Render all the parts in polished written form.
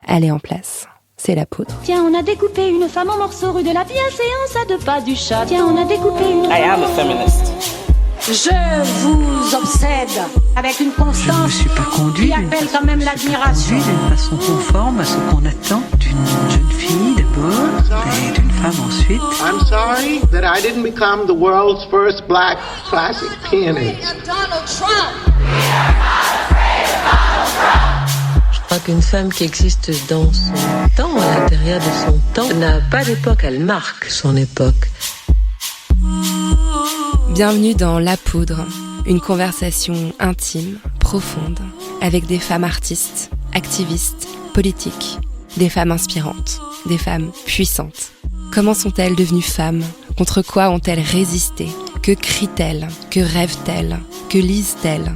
Elle est en place. C'est la poudre. Tiens, on a découpé une femme en morceaux rue de la bienséance à 2 pas du chat. Tiens, on a découpé une... I am a feminist. Je vous obsède avec une constance je ne me suis pas conduit qui appelle quand même l'admiration. D'une façon conforme à ce qu'on attend d'une jeune fille d'abord et d'une femme ensuite. I'm sorry that I didn't become the world's first black classic pianist. Donald Trump. Je crois qu'une femme qui existe dans son temps, à l'intérieur de son temps, n'a pas d'époque, elle marque son époque. Bienvenue dans La Poudre, une conversation intime, profonde, avec des femmes artistes, activistes, politiques, des femmes inspirantes, des femmes puissantes. Comment sont-elles devenues femmes ? Contre quoi ont-elles résisté ? Que crient-elles ? Que rêvent-elles ? Que lisent-elles ?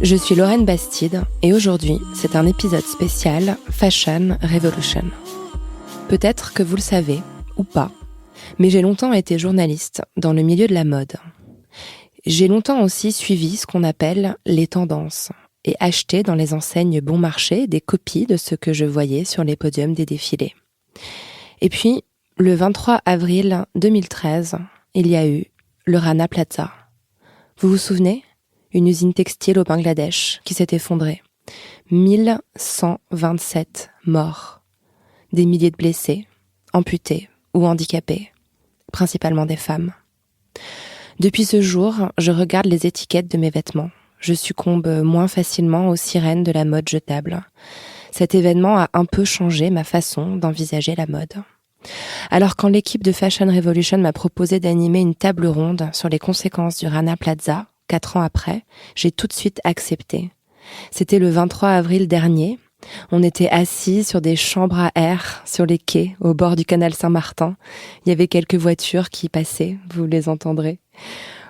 Je suis Lorraine Bastide et aujourd'hui, c'est un épisode spécial Fashion Revolution. Peut-être que vous le savez, ou pas, mais j'ai longtemps été journaliste dans le milieu de la mode. J'ai longtemps aussi suivi ce qu'on appelle les tendances et acheté dans les enseignes bon marché des copies de ce que je voyais sur les podiums des défilés. Et puis, le 23 avril 2013, il y a eu le Rana Plaza. Vous vous souvenez ? Une usine textile au Bangladesh qui s'est effondrée. 1127 morts. Des milliers de blessés, amputés ou handicapés, principalement des femmes. Depuis ce jour, je regarde les étiquettes de mes vêtements. Je succombe moins facilement aux sirènes de la mode jetable. Cet événement a un peu changé ma façon d'envisager la mode. Alors quand l'équipe de Fashion Revolution m'a proposé d'animer une table ronde sur les conséquences du Rana Plaza, 4 ans après, j'ai tout de suite accepté. C'était le 23 avril dernier. On était assis sur des chambres à air, sur les quais, au bord du canal Saint-Martin. Il y avait quelques voitures qui passaient, vous les entendrez.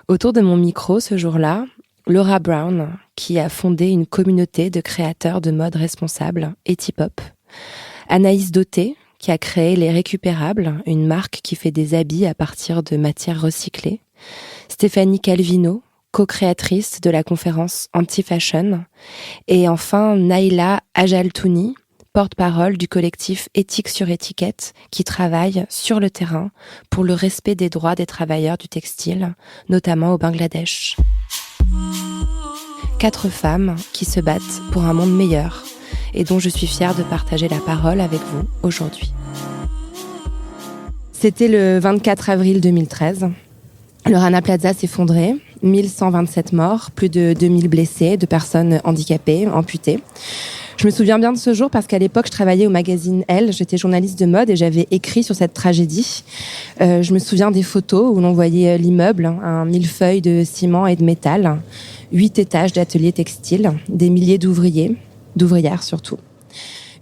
Autour de mon micro, ce jour-là, Laura Brown, qui a fondé une communauté de créateurs de mode responsables, Etipop. Anaïs Dauté, qui a créé Les Récupérables, une marque qui fait des habits à partir de matières recyclées. Stéphanie Calvino, co-créatrice de la conférence Anti-Fashion, et enfin Naila Ajaltouni, porte-parole du collectif Éthique sur étiquette, qui travaille sur le terrain pour le respect des droits des travailleurs du textile, notamment au Bangladesh. 4 femmes qui se battent pour un monde meilleur et dont je suis fière de partager la parole avec vous aujourd'hui. C'était le 24 avril 2013. Le Rana Plaza s'effondrait, 1127 morts, plus de 2000 blessés, de personnes handicapées, amputées. Je me souviens bien de ce jour parce qu'à l'époque, je travaillais au magazine Elle, j'étais journaliste de mode et j'avais écrit sur cette tragédie. Je me souviens des photos où l'on voyait l'immeuble, un millefeuille de ciment et de métal, 8 étages d'ateliers textiles, des milliers d'ouvrières surtout.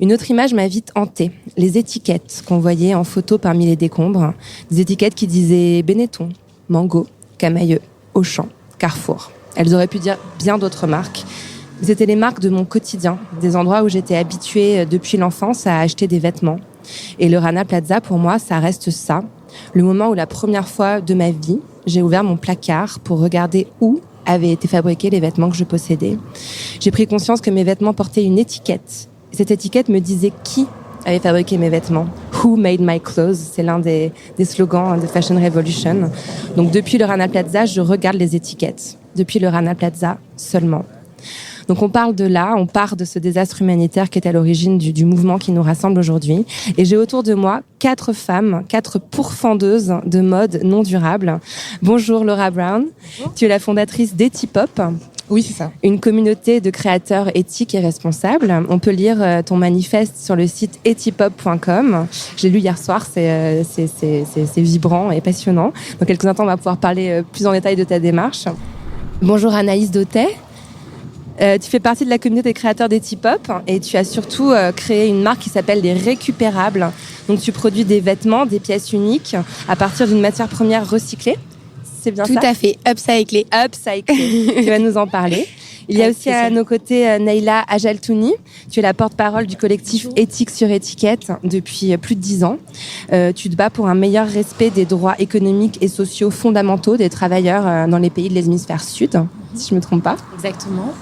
Une autre image m'a vite hantée, les étiquettes qu'on voyait en photo parmi les décombres, des étiquettes qui disaient Benetton, Mango, Camaïeu, Auchan, Carrefour. Elles auraient pu dire bien d'autres marques. C'était les marques de mon quotidien, des endroits où j'étais habituée depuis l'enfance à acheter des vêtements. Et le Rana Plaza, pour moi, ça reste ça. Le moment où la première fois de ma vie, j'ai ouvert mon placard pour regarder où avaient été fabriqués les vêtements que je possédais. J'ai pris conscience que mes vêtements portaient une étiquette. Et cette étiquette me disait qui avait fabriqué mes vêtements. Who made my clothes? C'est l'un des slogans de Fashion Revolution. Donc depuis le Rana Plaza, je regarde les étiquettes. Depuis le Rana Plaza seulement. Donc on parle de là, on part de ce désastre humanitaire qui est à l'origine du mouvement qui nous rassemble aujourd'hui. Et j'ai autour de moi 4 femmes, 4 pourfendeuses de mode non durable. Bonjour Laura Brown. Bonjour. Tu es la fondatrice d'Etipop. Oui, c'est ça. Une communauté de créateurs éthiques et responsables. On peut lire ton manifeste sur le site etipop.com. J'ai lu hier soir, c'est vibrant et passionnant. Dans quelques instants, on va pouvoir parler plus en détail de ta démarche. Bonjour Anaïs Dauté. Tu fais partie de la communauté des créateurs d'Etipop et tu as surtout créé une marque qui s'appelle Les Récupérables. Donc tu produis des vêtements, des pièces uniques à partir d'une matière première recyclée. C'est bien ça ? Tout à fait, upcyclé. Tu vas nous en parler. Il y a aussi à nos côtés Naila Ajaltouni. Tu es la porte-parole du collectif Éthique sur étiquette depuis plus de 10 ans. Tu te bats pour un meilleur respect des droits économiques et sociaux fondamentaux des travailleurs dans les pays de l'hémisphère sud, si je ne me trompe pas. Exactement.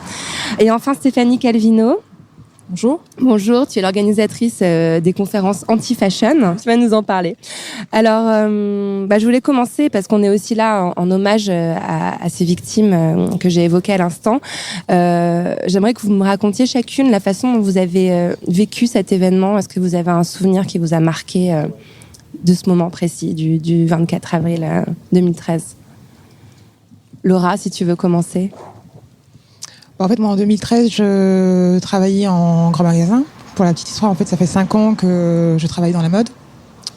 Et enfin Stéphanie Calvino. Bonjour. Bonjour, tu es l'organisatrice des conférences anti-fashion. Tu vas nous en parler. Alors, je voulais commencer parce qu'on est aussi là en hommage à ces victimes que j'ai évoquées à l'instant. J'aimerais que vous me racontiez chacune la façon dont vous avez vécu cet événement. Est-ce que vous avez un souvenir qui vous a marqué de ce moment précis, du 24 avril 2013 ? Laura, si tu veux commencer. En fait, moi, en 2013, je travaillais en grand magasin. Pour la petite histoire, en fait, ça fait 5 ans que je travaille dans la mode.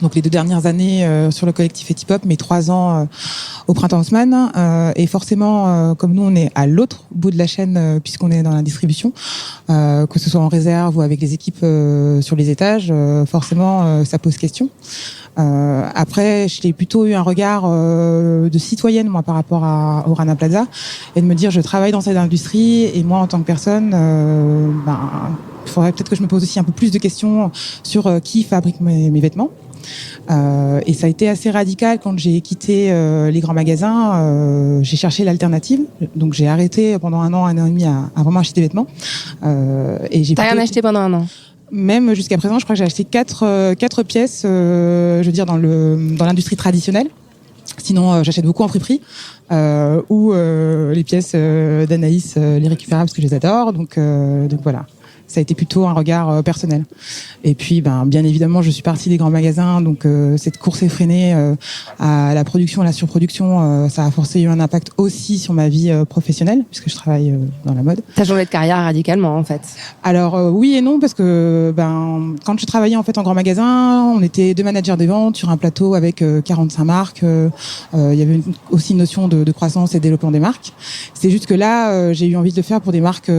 Donc, les 2 dernières années sur le collectif Etipop, mais 3 ans au Printemps Haussmann. Et forcément, comme nous, on est à l'autre bout de la chaîne, puisqu'on est dans la distribution, que ce soit en réserve ou avec les équipes sur les étages, forcément, ça pose question. Après, j'ai plutôt eu un regard de citoyenne, moi, par rapport au Rana Plaza, et de me dire, je travaille dans cette industrie, et moi, en tant que personne, il faudrait peut-être que je me pose aussi un peu plus de questions sur qui fabrique mes vêtements. Et ça a été assez radical quand j'ai quitté les grands magasins. J'ai cherché l'alternative, donc j'ai arrêté pendant 1 an et demi à vraiment acheter des vêtements. Et j'ai T'as rien acheté pendant 1 an? Même jusqu'à présent, je crois que j'ai acheté 4 pièces, je veux dire dans l'industrie traditionnelle. Sinon, j'achète beaucoup en friperie ou les pièces d'Anaïs, les récupérables, parce que je les adore. Donc voilà. Ça a été plutôt un regard personnel. Et puis, bien évidemment, je suis partie des grands magasins, donc cette course effrénée à la production, à la surproduction, ça a forcément eu un impact aussi sur ma vie professionnelle, puisque je travaille dans la mode. T'as changé de carrière radicalement, en fait. Alors oui et non, parce que quand je travaillais en fait en grand magasin, on était 2 managers des ventes sur un plateau avec 45 marques. Il y avait aussi une notion de croissance et de développement des marques. C'est juste que là, j'ai eu envie de le faire pour des marques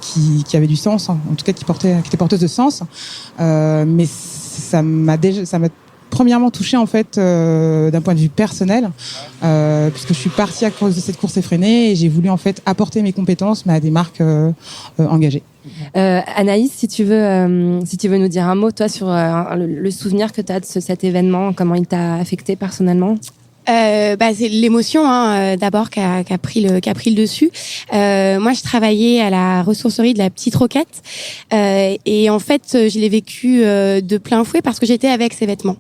qui avaient du sens, en tout cas qui étaient porteuses de sens. Mais ça m'a premièrement touchée en fait d'un point de vue personnel, puisque je suis partie à cause de cette course effrénée et j'ai voulu en fait apporter mes compétences, mais à des marques engagées. Anaïs, si tu veux nous dire un mot, toi, sur le souvenir que tu as de cet événement, comment il t'a affecté personnellement? C'est l'émotion d'abord qui a pris le dessus. Moi, je travaillais à la ressourcerie de la Petite Roquette et en fait, je l'ai vécu de plein fouet parce que j'étais avec ces vêtements,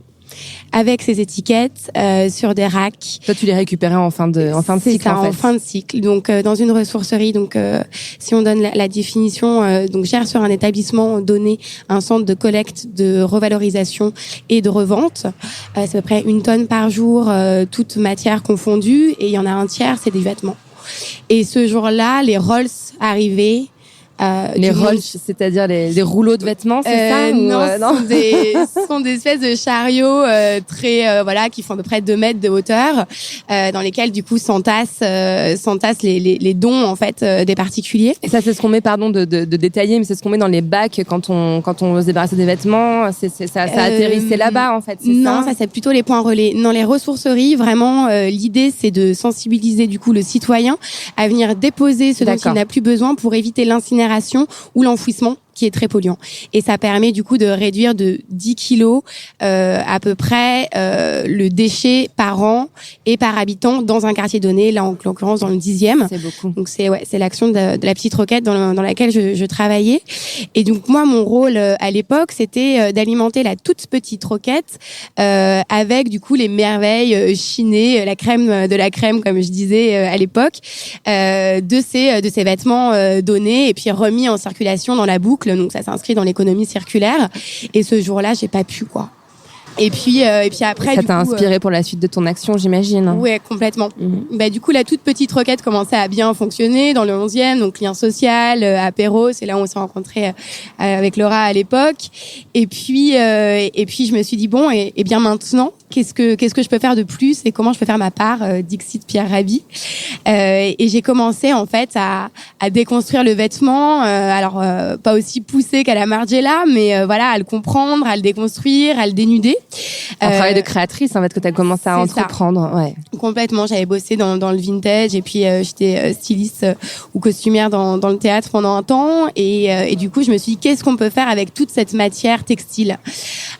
avec ces étiquettes sur des racks. Toi, tu les récupérais en fin de cycle. C'est ça, en fin de cycle. Donc dans une ressourcerie. Donc si on donne la définition, donc gère sur un établissement donné un centre de collecte, de revalorisation et de revente. C'est à peu près 1 tonne par jour, toute matière confondue, et il y en a un tiers, c'est des vêtements. Et ce jour-là, les Rolls arrivaient. Les rolls, c'est-à-dire les rouleaux de vêtements, c'est ça? Non, ce sont des espèces de chariots très qui font à peu près 2 mètres de hauteur, dans lesquels du coup s'entassent les dons en fait des particuliers. Et ça, c'est ce qu'on met, pardon de détailler, mais c'est ce qu'on met dans les bacs quand on veut se débarrasser des vêtements. Ça atterrissait là-bas en fait. Non, ça c'est plutôt les points relais. Dans les ressourceries, vraiment, l'idée c'est de sensibiliser du coup le citoyen à venir déposer ce dont il n'a plus besoin pour éviter l'incinération ou l'enfouissement qui est très polluant. Et ça permet du coup de réduire de 10 kilos à peu près le déchet par an et par habitant dans un quartier donné, là en l'occurrence dans le 10e. C'est beaucoup. Donc c'est l'action de la Petite Roquette dans laquelle je travaillais. Et donc moi mon rôle à l'époque c'était d'alimenter la toute petite roquette avec du coup les merveilles chinées, la crème de la crème comme je disais à l'époque, de ces vêtements donnés et puis remis en circulation dans la boucle. Donc ça s'inscrit dans l'économie circulaire. Et ce jour-là, j'ai pas pu quoi. Et puis après, ça t'a inspiré pour la suite de ton action, j'imagine. Ouais, complètement. Du coup, la toute petite roquette commençait à bien fonctionner dans le 11e, donc lien social, apéro, c'est là où on s'est rencontrés avec Laura à l'époque. Et puis je me suis dit bon, et bien maintenant, qu'est-ce que je peux faire de plus et comment je peux faire ma part, Dixit Pierre Rabhi. Et j'ai commencé en fait à déconstruire le vêtement, alors pas aussi poussé qu'à la Margiela, mais à le comprendre, à le déconstruire, à le dénuder. Un travail de créatrice en fait que tu as commencé à entreprendre. Ouais. Complètement, j'avais bossé dans le vintage et puis j'étais styliste ou costumière dans le théâtre pendant un temps et du coup je me suis dit qu'est-ce qu'on peut faire avec toute cette matière textile.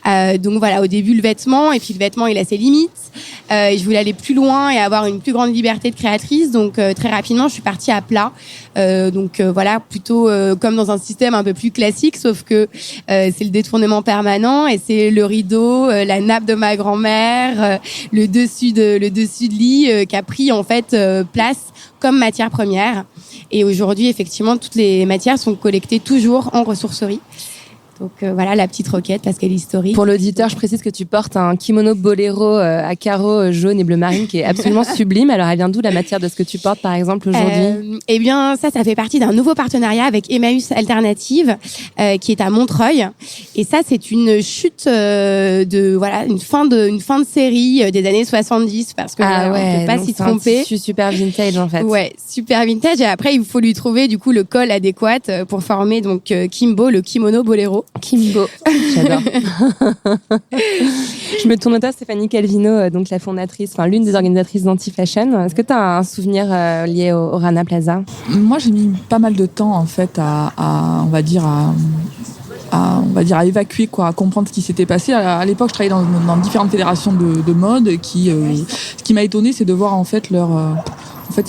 Donc voilà, au début le vêtement, et puis le vêtement il a ses limites. Et je voulais aller plus loin et avoir une plus grande liberté de créatrice. Donc très rapidement, je suis partie à plat. Voilà, plutôt comme dans un système un peu plus classique, sauf que c'est le détournement permanent et c'est le rideau, la nappe de ma grand-mère, le dessus de lit qui a pris en fait place comme matière première. Et aujourd'hui, effectivement, toutes les matières sont collectées toujours en ressourcerie. Donc voilà la petite roquette parce qu'elle est historique. Pour l'auditeur, je précise que tu portes un kimono boléro à carreaux jaune et bleu marine qui est absolument sublime. Alors elle vient d'où la matière de ce que tu portes par exemple aujourd'hui? Eh bien ça fait partie d'un nouveau partenariat avec Emmaüs Alternative qui est à Montreuil. Et ça c'est une chute une fin de série des années 70 parce que on peut pas s'y tromper. C'est un tissu super vintage en fait. Ouais, super vintage. Et après il faut lui trouver du coup le col adéquat pour former donc Kimbo, le kimono boléro. Kimbo, j'adore. Je me tourne à toi, Stéphanie Calvino, donc la fondatrice, l'une des organisatrices d'Anti-Fashion. Est-ce que tu as un souvenir lié au Rana Plaza? Moi, j'ai mis pas mal de temps en fait à évacuer à comprendre ce qui s'était passé. À l'époque, je travaillais dans différentes fédérations de mode. Ce qui m'a étonné, c'est de voir en fait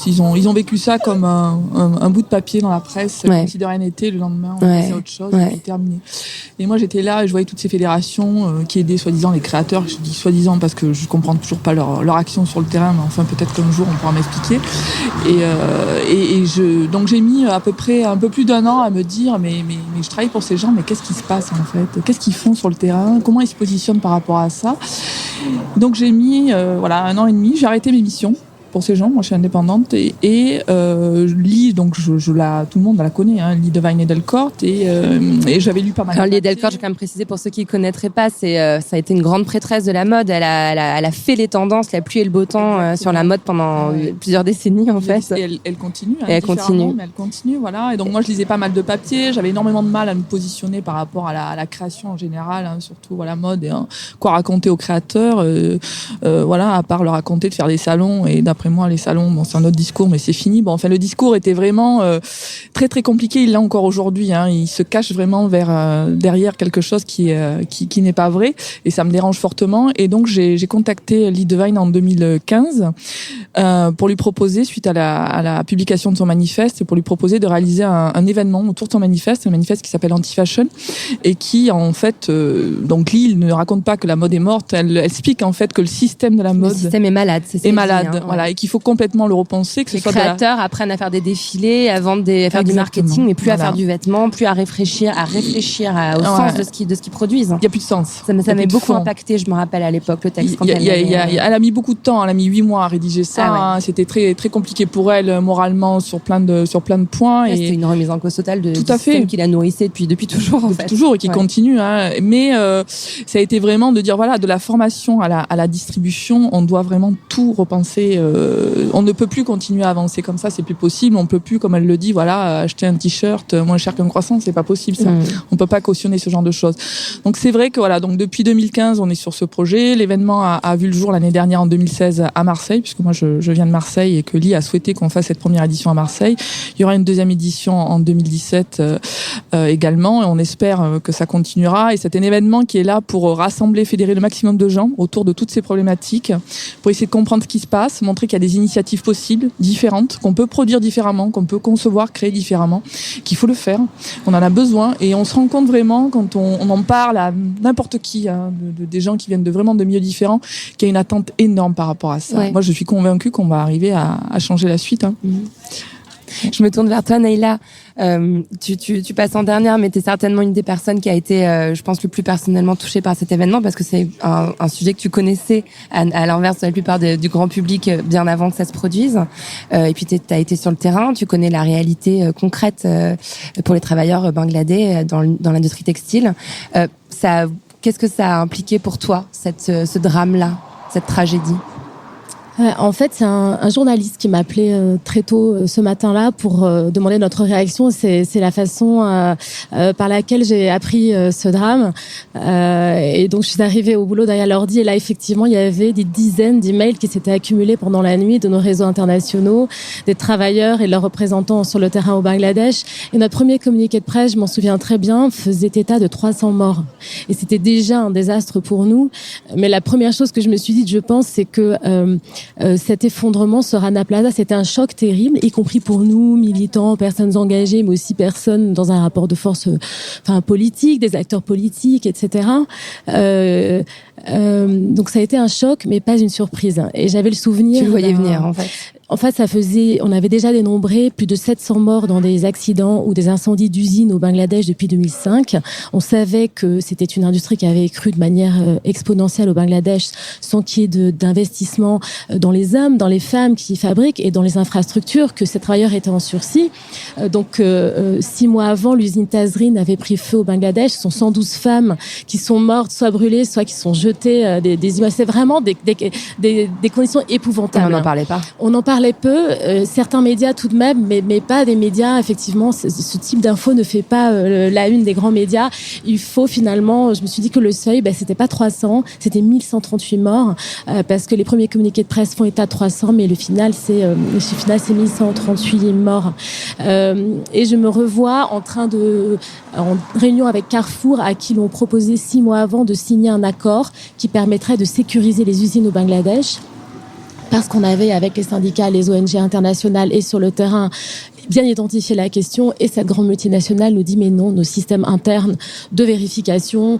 ils ont vécu ça comme un bout de papier dans la presse, comme si de rien n'était. Le lendemain, on passait à autre chose, c'était terminé. Et moi, j'étais là et je voyais toutes ces fédérations qui aidaient soi-disant les créateurs. Je dis soi-disant parce que je comprends toujours pas leur action sur le terrain, mais enfin peut-être qu'un jour on pourra m'expliquer. Donc j'ai mis à peu près un peu plus d'un an à me dire mais je travaille pour ces gens, mais qu'est-ce qui se passe en fait? Qu'est-ce qu'ils font sur le terrain? Comment ils se positionnent par rapport à ça? Donc j'ai mis 1 an et demi. J'ai arrêté mes missions pour ces gens. Moi, je suis indépendante et lis, donc tout le monde la connaît, lis Devine et Delcourt et j'avais lu pas mal. Alors, Lie Delcourt, je vais quand même préciser pour ceux qui ne connaîtraient pas, ça a été une grande prêtresse de la mode. Elle a fait les tendances, la pluie et le beau temps sur la mode pendant plusieurs décennies en fait. Et elle continue. Et elle continue. Mais elle continue, voilà. Et donc moi, je lisais pas mal de papiers. J'avais énormément de mal à me positionner par rapport à la création en général, surtout mode et quoi raconter aux créateurs. À part leur raconter de faire des salons et d'après moi, les salons, c'est un autre discours, mais c'est fini. Le discours était vraiment très très compliqué. Il l'est encore aujourd'hui. Il se cache vraiment derrière quelque chose qui n'est pas vrai, et ça me dérange fortement. Et donc j'ai contacté Lee Devine en 2015 pour lui proposer, suite à la publication de son manifeste, pour lui proposer de réaliser un événement autour de son manifeste, un manifeste qui s'appelle Anti-Fashion, et qui en fait, donc Lee ne raconte pas que la mode est morte. Elle explique en fait que le système de la mode, le système est malade, est malade, voilà, et qu'il faut complètement le repenser. Que les créateurs apprennent à faire des défilés, à vendre à faire du marketing, mais plus à faire du vêtement, plus à réfléchir au sens de ce qu'ils produisent. Il n'y a plus de sens. Ça m'a beaucoup impacté, je me rappelle à l'époque, le texte. Elle a mis beaucoup de temps, elle a mis 8 mois à rédiger ça. C'était très, très compliqué pour elle, moralement, sur plein de points. Et c'était une remise en cause totale du système qui la nourrissait depuis toujours, en fait. Toujours, et qui continue. Mais ça a été vraiment de dire, de la formation à la distribution, on doit vraiment tout repenser. On ne peut plus continuer à avancer comme ça, c'est plus possible. On peut plus, comme elle le dit, acheter un t-shirt moins cher qu'un croissant, c'est pas possible ça. On peut pas cautionner ce genre de choses. Donc c'est vrai que donc depuis 2015, on est sur ce projet. L'événement a vu le jour l'année dernière en 2016 à Marseille, puisque moi je viens de Marseille et que Lee a souhaité qu'on fasse cette première édition à Marseille. Il y aura une deuxième édition en 2017 également, et on espère que ça continuera. Et c'est un événement qui est là pour rassembler, fédérer le maximum de gens autour de toutes ces problématiques, pour essayer de comprendre ce qui se passe, montrer qu'il y a des initiatives possibles, différentes, qu'on peut produire différemment, qu'on peut concevoir, créer différemment, qu'il faut le faire, on en a besoin. Et on se rend compte vraiment, quand on en parle à n'importe qui, des gens qui viennent de milieux différents, qu'il y a une attente énorme par rapport à ça. Ouais. Moi, je suis convaincue qu'on va arriver à changer la suite. Je me tourne vers toi, Naïla. Tu passes en dernière, mais tu es certainement une des personnes qui a été, je pense, le plus personnellement touchée par cet événement, parce que c'est un sujet que tu connaissais à l'inverse de la plupart du grand public bien avant que ça se produise. Et puis tu as été sur le terrain, tu connais la réalité concrète pour les travailleurs bangladais dans l'industrie textile. Qu'est-ce que ça a impliqué pour toi, ce drame-là, cette tragédie? En fait, c'est un journaliste qui m'a appelé très tôt ce matin-là pour demander notre réaction. C'est la façon par laquelle j'ai appris ce drame. Et donc, je suis arrivée au boulot derrière l'ordi et là, effectivement, il y avait des dizaines d'emails qui s'étaient accumulés pendant la nuit de nos réseaux internationaux, des travailleurs et leurs représentants sur le terrain au Bangladesh. Et notre premier communiqué de presse, je m'en souviens très bien, faisait état de 300 morts. Et c'était déjà un désastre pour nous. Mais la première chose que je me suis dit, je pense, c'est que cet effondrement sur Rana Plaza, c'était un choc terrible, y compris pour nous, militants, personnes engagées, mais aussi personnes dans un rapport de force politique, des acteurs politiques, etc. Donc ça a été un choc, mais pas une surprise. Et j'avais le souvenir... Tu le voyais venir, en fait. En fait, on avait déjà dénombré plus de 700 morts dans des accidents ou des incendies d'usines au Bangladesh depuis 2005. On savait que c'était une industrie qui avait cru de manière exponentielle au Bangladesh sans qu'il y ait d'investissement dans les hommes, dans les femmes qui fabriquent et dans les infrastructures, que ces travailleurs étaient en sursis. Donc, 6 mois avant, l'usine Tazreen avait pris feu au Bangladesh. Ce sont 112 femmes qui sont mortes, soit brûlées, soit qui sont jetées des images. C'est vraiment des conditions épouvantables. On n'en parlait pas. On en parlait peu, certains médias tout de même, mais pas des médias. Effectivement, ce type d'info ne fait pas la une des grands médias. Il faut finalement, je me suis dit que le seuil, c'était pas 300, c'était 1138 morts, parce que les premiers communiqués de presse font état de 300, mais le final c'est 1138 morts. Et je me revois en réunion avec Carrefour, à qui l'on proposait 6 mois avant de signer un accord qui permettrait de sécuriser les usines au Bangladesh. Parce qu'on avait, avec les syndicats, les ONG internationales et sur le terrain, bien identifié la question, et cette grande multinationale nous dit mais non, nos systèmes internes de vérification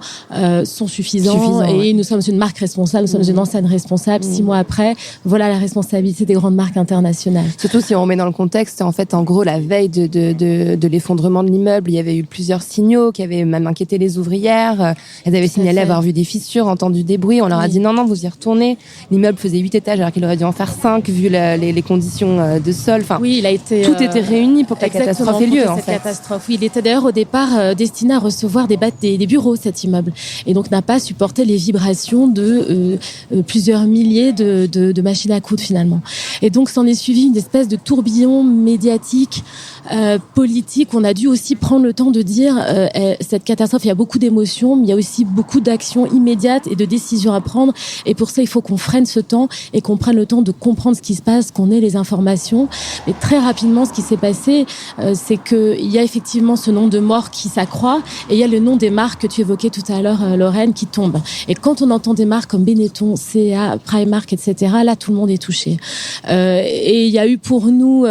sont suffisants et nous sommes une marque responsable, nous sommes une enseigne responsable. 6 mois après, voilà la responsabilité des grandes marques internationales. Surtout si on remet dans le contexte, en fait, en gros, la veille de l'effondrement de l'immeuble, il y avait eu plusieurs signaux qui avaient même inquiété les ouvrières. Elles avaient signalé avoir vu des fissures, entendu des bruits. On leur a dit non, vous y retournez. L'immeuble faisait 8 étages alors qu'il aurait dû en faire 5 vu les conditions de sol. Enfin, oui, il a été tout était réuni pour que la catastrophe ait lieu, en fait. Catastrophe. Oui, il était d'ailleurs au départ destiné à recevoir des bureaux, cet immeuble, et donc n'a pas supporté les vibrations de plusieurs milliers de machines à coudre finalement. Et donc s'en est suivi une espèce de tourbillon médiatique, politique. On a dû aussi prendre le temps de dire cette catastrophe, il y a beaucoup d'émotions, mais il y a aussi beaucoup d'actions immédiates et de décisions à prendre. Et pour ça, il faut qu'on freine ce temps et qu'on prenne le temps de comprendre ce qui se passe, qu'on ait les informations. Mais très rapidement, ce qui s'est passé, c'est qu'il y a effectivement ce nombre de morts qui s'accroît et il y a le nom des marques que tu évoquais tout à l'heure, Lorraine, qui tombe. Et quand on entend des marques comme Benetton, CA, Primark, etc., là, tout le monde est touché. Et il y a eu pour nous,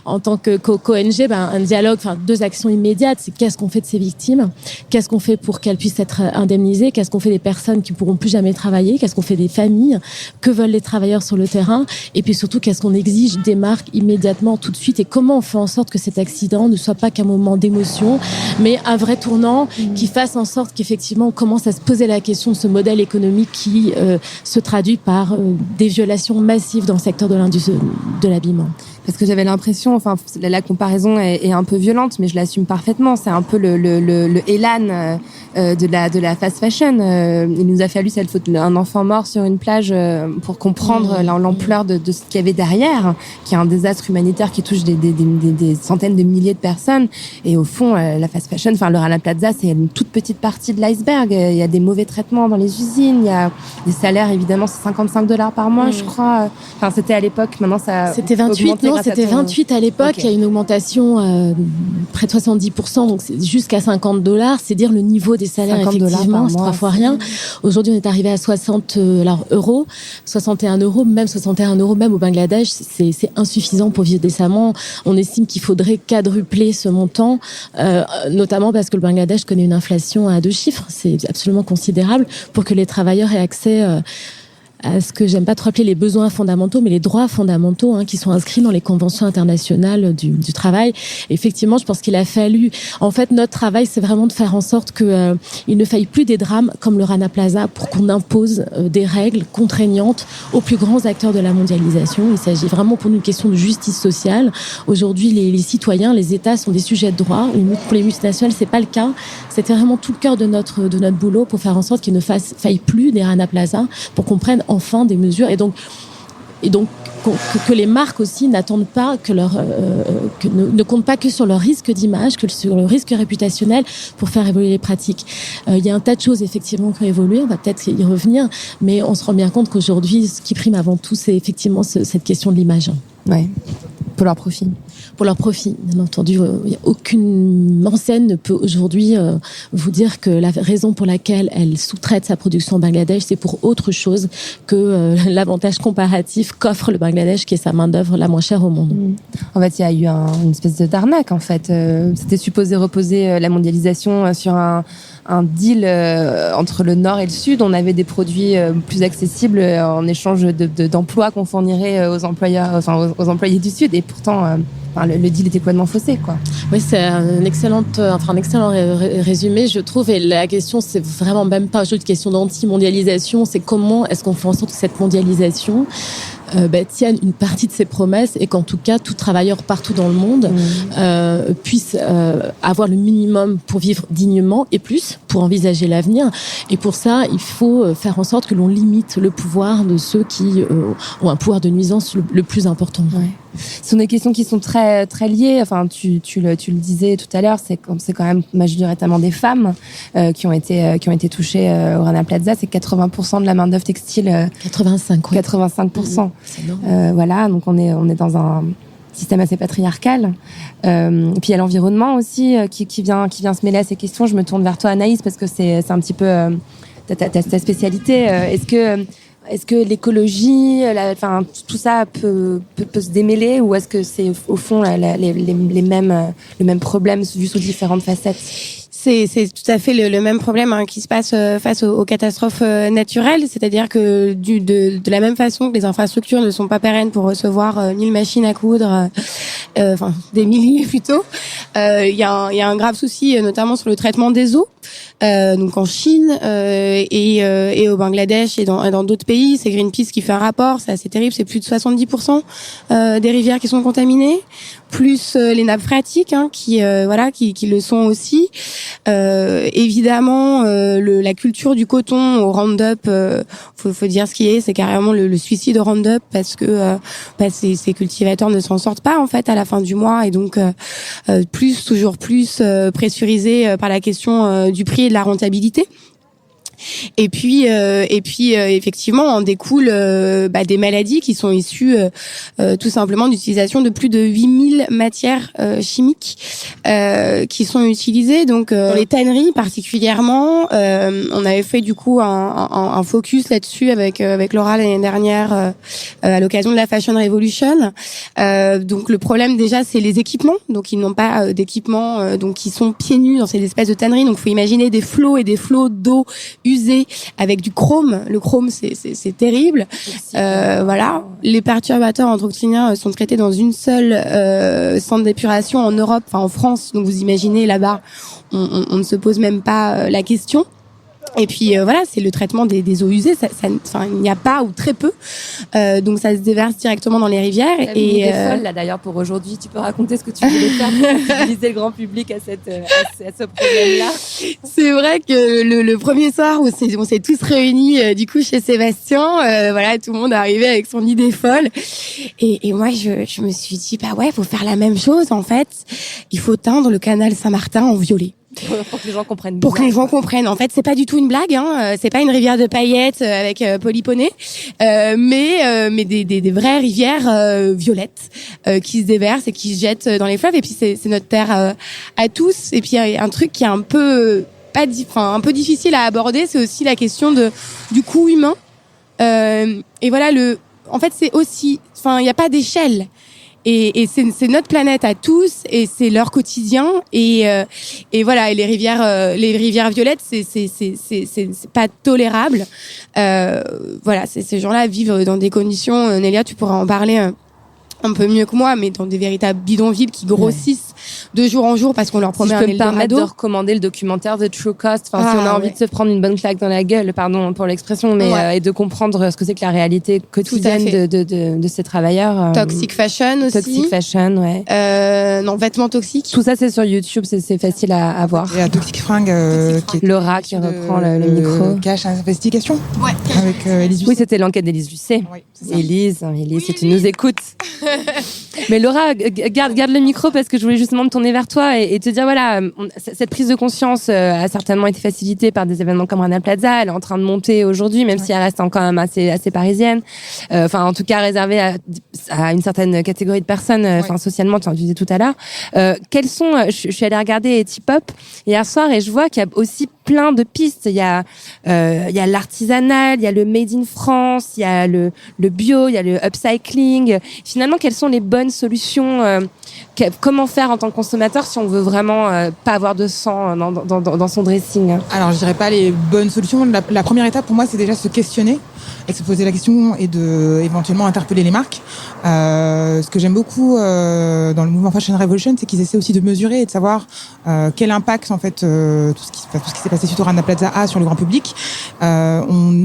en tant qu'ONG, un dialogue, 2 actions immédiates. C'est qu'est-ce qu'on fait de ces victimes? Qu'est-ce qu'on fait pour qu'elles puissent être indemnisées? Qu'est-ce qu'on fait des personnes qui pourront plus jamais travailler? Qu'est-ce qu'on fait des familles? Que veulent les travailleurs sur le terrain? Et puis surtout, qu'est-ce qu'on exige des marques immédiatement, tout de suite? Et comment on fait en sorte que cet accident ne soit pas qu'un moment d'émotion, mais un vrai tournant qui fasse en sorte qu'effectivement on commence à se poser la question de ce modèle économique qui se traduit par des violations massives dans le secteur de l'industrie de l'habillement. Parce que j'avais l'impression, la comparaison est un peu violente, mais je l'assume parfaitement. C'est un peu le Elan de la fast fashion. Il nous a fallu un enfant mort sur une plage pour comprendre l'ampleur de ce qu'il y avait derrière, qui est un désastre humanitaire qui touche des centaines de milliers de personnes. Et au fond, la fast fashion, le Rana Plaza, c'est une toute petite partie de l'iceberg. Il y a des mauvais traitements dans les usines. Il y a des salaires, évidemment, c'est $55 par mois, je crois. C'était à l'époque. Maintenant, ça c'était 28, non, c'était 28 à l'époque. Okay. Il y a une augmentation près de 70%, donc c'est jusqu'à $50. C'est dire le niveau des salaires, effectivement, c'est 3 fois rien. Aujourd'hui, on est arrivé à 60 euros, 61 euros, même 61 euros, même au Bangladesh, c'est insuffisant pour vivre décemment. On estime qu'il faudrait quadrupler ce montant, notamment parce que le Bangladesh connaît une inflation à 2 chiffres. C'est absolument considérable pour que les travailleurs aient accès à ce que j'aime pas trop appeler les besoins fondamentaux, mais les droits fondamentaux qui sont inscrits dans les conventions internationales du travail. Effectivement, je pense qu'il a fallu... En fait, notre travail, c'est vraiment de faire en sorte que il ne faille plus des drames comme le Rana Plaza pour qu'on impose des règles contraignantes aux plus grands acteurs de la mondialisation. Il s'agit vraiment pour nous d'une question de justice sociale. Aujourd'hui, les citoyens, les États sont des sujets de droit. Pour les multinationales, c'est pas le cas. C'était vraiment tout le cœur de notre boulot pour faire en sorte qu'il ne faille plus des Rana Plaza, pour qu'on prenne enfin des mesures. Et donc, et donc que les marques aussi n'attendent pas ne comptent pas que sur leur risque d'image, que sur le risque réputationnel pour faire évoluer les pratiques. Il y a un tas de choses effectivement qui ont évolué, on va peut-être y revenir, mais on se rend bien compte qu'aujourd'hui, ce qui prime avant tout, c'est effectivement cette question de l'image. Ouais. Pour leur profit. Pour leur profit, bien entendu. Aucune enseigne ne peut aujourd'hui vous dire que la raison pour laquelle elle sous-traite sa production au Bangladesh, c'est pour autre chose que l'avantage comparatif qu'offre le Bangladesh, qui est sa main-d'œuvre la moins chère au monde. En fait, il y a eu une espèce d'arnaque, en fait. C'était supposé reposer la mondialisation sur un deal entre le Nord et le Sud. On avait des produits plus accessibles en échange d'emplois qu'on fournirait aux employeurs, aux employés du Sud. Et pourtant, le deal était complètement faussé, quoi. Oui, c'est un excellent résumé, je trouve. Et la question, c'est vraiment même pas une question d'anti-mondialisation. C'est comment est-ce qu'on fait en sorte que cette mondialisation tienne une partie de ses promesses et qu'en tout cas tout travailleur partout dans le monde puisse avoir le minimum pour vivre dignement et plus pour envisager l'avenir. Et pour ça, il faut faire en sorte que l'on limite le pouvoir de ceux qui ont un pouvoir de nuisance le plus important. Ouais. Ce sont des questions qui sont très très liées. Enfin, tu le disais tout à l'heure, c'est quand même majoritairement des femmes qui ont été touchées au Rana Plaza. C'est 80% de la main d'œuvre textile. 85. Ouais. 85%. C'est énorme. Voilà, donc on est dans un système assez patriarcal. Puis il y a l'environnement aussi qui vient se mêler à ces questions. Je me tourne vers toi, Anaïs, parce que c'est un petit peu ta spécialité. Est-ce que l'écologie, tout ça peut se démêler, ou est-ce que c'est au fond le même problème vu sous différentes facettes? C'est tout à fait le même problème qui se passe face aux catastrophes naturelles, c'est-à-dire que de la même façon que les infrastructures ne sont pas pérennes pour recevoir 1000 machines à coudre, des milliers plutôt, il y a un grave souci notamment sur le traitement des eaux. Donc en Chine et au Bangladesh et dans d'autres pays, c'est Greenpeace qui fait un rapport, c'est assez terrible, c'est plus de 70% des rivières qui sont contaminées, plus les nappes phréatiques qui le sont aussi. Évidemment, la culture du coton au Roundup, faut dire ce qui est, c'est carrément le suicide au Roundup parce que ces cultivateurs ne s'en sortent pas en fait à la fin du mois, et donc toujours plus pressurisés par la question du prix et de la rentabilité. Et puis effectivement en découle des maladies qui sont issues tout simplement d'utilisation de plus de 8000 matières chimiques qui sont utilisées. Donc dans les tanneries particulièrement, on avait fait du coup un focus là-dessus avec Laura l'année dernière à l'occasion de la Fashion Revolution. Donc le problème déjà, c'est les équipements. Donc ils n'ont pas d'équipements, donc ils sont pieds nus dans ces espèces de tanneries. Donc faut imaginer des flots et des flots d'eau usé avec du chrome. Le chrome, c'est terrible. Voilà. Les perturbateurs endocriniens sont traités dans une seule centre d'épuration en Europe, en France. Donc vous imaginez là-bas, on ne se pose même pas la question. Et puis voilà, c'est le traitement des eaux usées. Il n'y a pas ou très peu, donc ça se déverse directement dans les rivières. Et folle là d'ailleurs pour aujourd'hui. Tu peux raconter ce que tu voulais faire pour sensibiliser le grand public à ce problème-là. C'est vrai que le premier soir où on s'est tous réunis du coup chez Sébastien, voilà, tout le monde est arrivé avec son idée folle. Et moi je me suis dit faut faire la même chose en fait. Il faut teindre le canal Saint-Martin en violet. Pour que les gens comprennent. Pour que les gens comprennent. En fait, c'est pas du tout une blague. C'est pas une rivière de paillettes avec polyponey, mais des vraies rivières violettes qui se déversent et qui se jettent dans les fleuves. Et puis c'est notre terre à tous. Et puis il y a un truc qui est un peu difficile à aborder, c'est aussi la question du coût humain. Et voilà en fait, c'est aussi, il y a pas d'échelle. Et c'est notre planète à tous, et c'est leur quotidien, et voilà. Et les rivières violettes, c'est pas tolérable. Voilà, ces gens-là vivent dans des conditions. Nélia, tu pourras en parler un peu mieux que moi, mais dans des véritables bidonvilles qui grossissent de jour en jour parce qu'on leur Si promet je un peux me permettre de Eldorado. recommander le documentaire The True Cost, enfin, si on a envie ouais. de se prendre une bonne claque dans la gueule, pardon pour l'expression, mais Ouais. et de comprendre ce que c'est que la réalité quotidienne fait. de ces travailleurs. Toxic Fashion aussi. Toxic Fashion, ouais. Non, vêtements toxiques. Tout ça, c'est sur YouTube, c'est facile à voir. Et à Toxic Fringue, qui est Laura qui reprend le micro. Cache Investigation. Ouais. Avec Élise Oui, c'était l'enquête d'Élise Lucet. Oui, c'est ça. Élise, si tu nous écoutes. Mais Laura, garde le micro parce que je voulais justement me tourner vers toi et te dire, voilà, cette prise de conscience a certainement été facilitée par des événements comme Rana Plaza. Elle est en train de monter aujourd'hui, même si elle reste quand même assez parisienne. Enfin, en tout cas, réservée à une certaine catégorie de personnes, enfin, socialement, tu en disais tout à l'heure. Quels sont, je suis allée regarder T-Pop hier soir et je vois qu'il y a aussi plein de pistes. Il y a l'artisanal, il y a le made in France, il y a le bio, il y a le upcycling. Finalement, quelles sont les bonnes solutions comment faire en tant que consommateur si on veut vraiment pas avoir de sang dans son dressing? Alors, je dirais pas les bonnes solutions. La première étape pour moi, c'est déjà se questionner et se poser la question et de éventuellement interpeller les marques. Ce que j'aime beaucoup dans le mouvement Fashion Revolution, c'est qu'ils essaient aussi de mesurer et de savoir quel impact en fait tout ce qui s'est passé suite au Rana Plaza a sur le grand public. On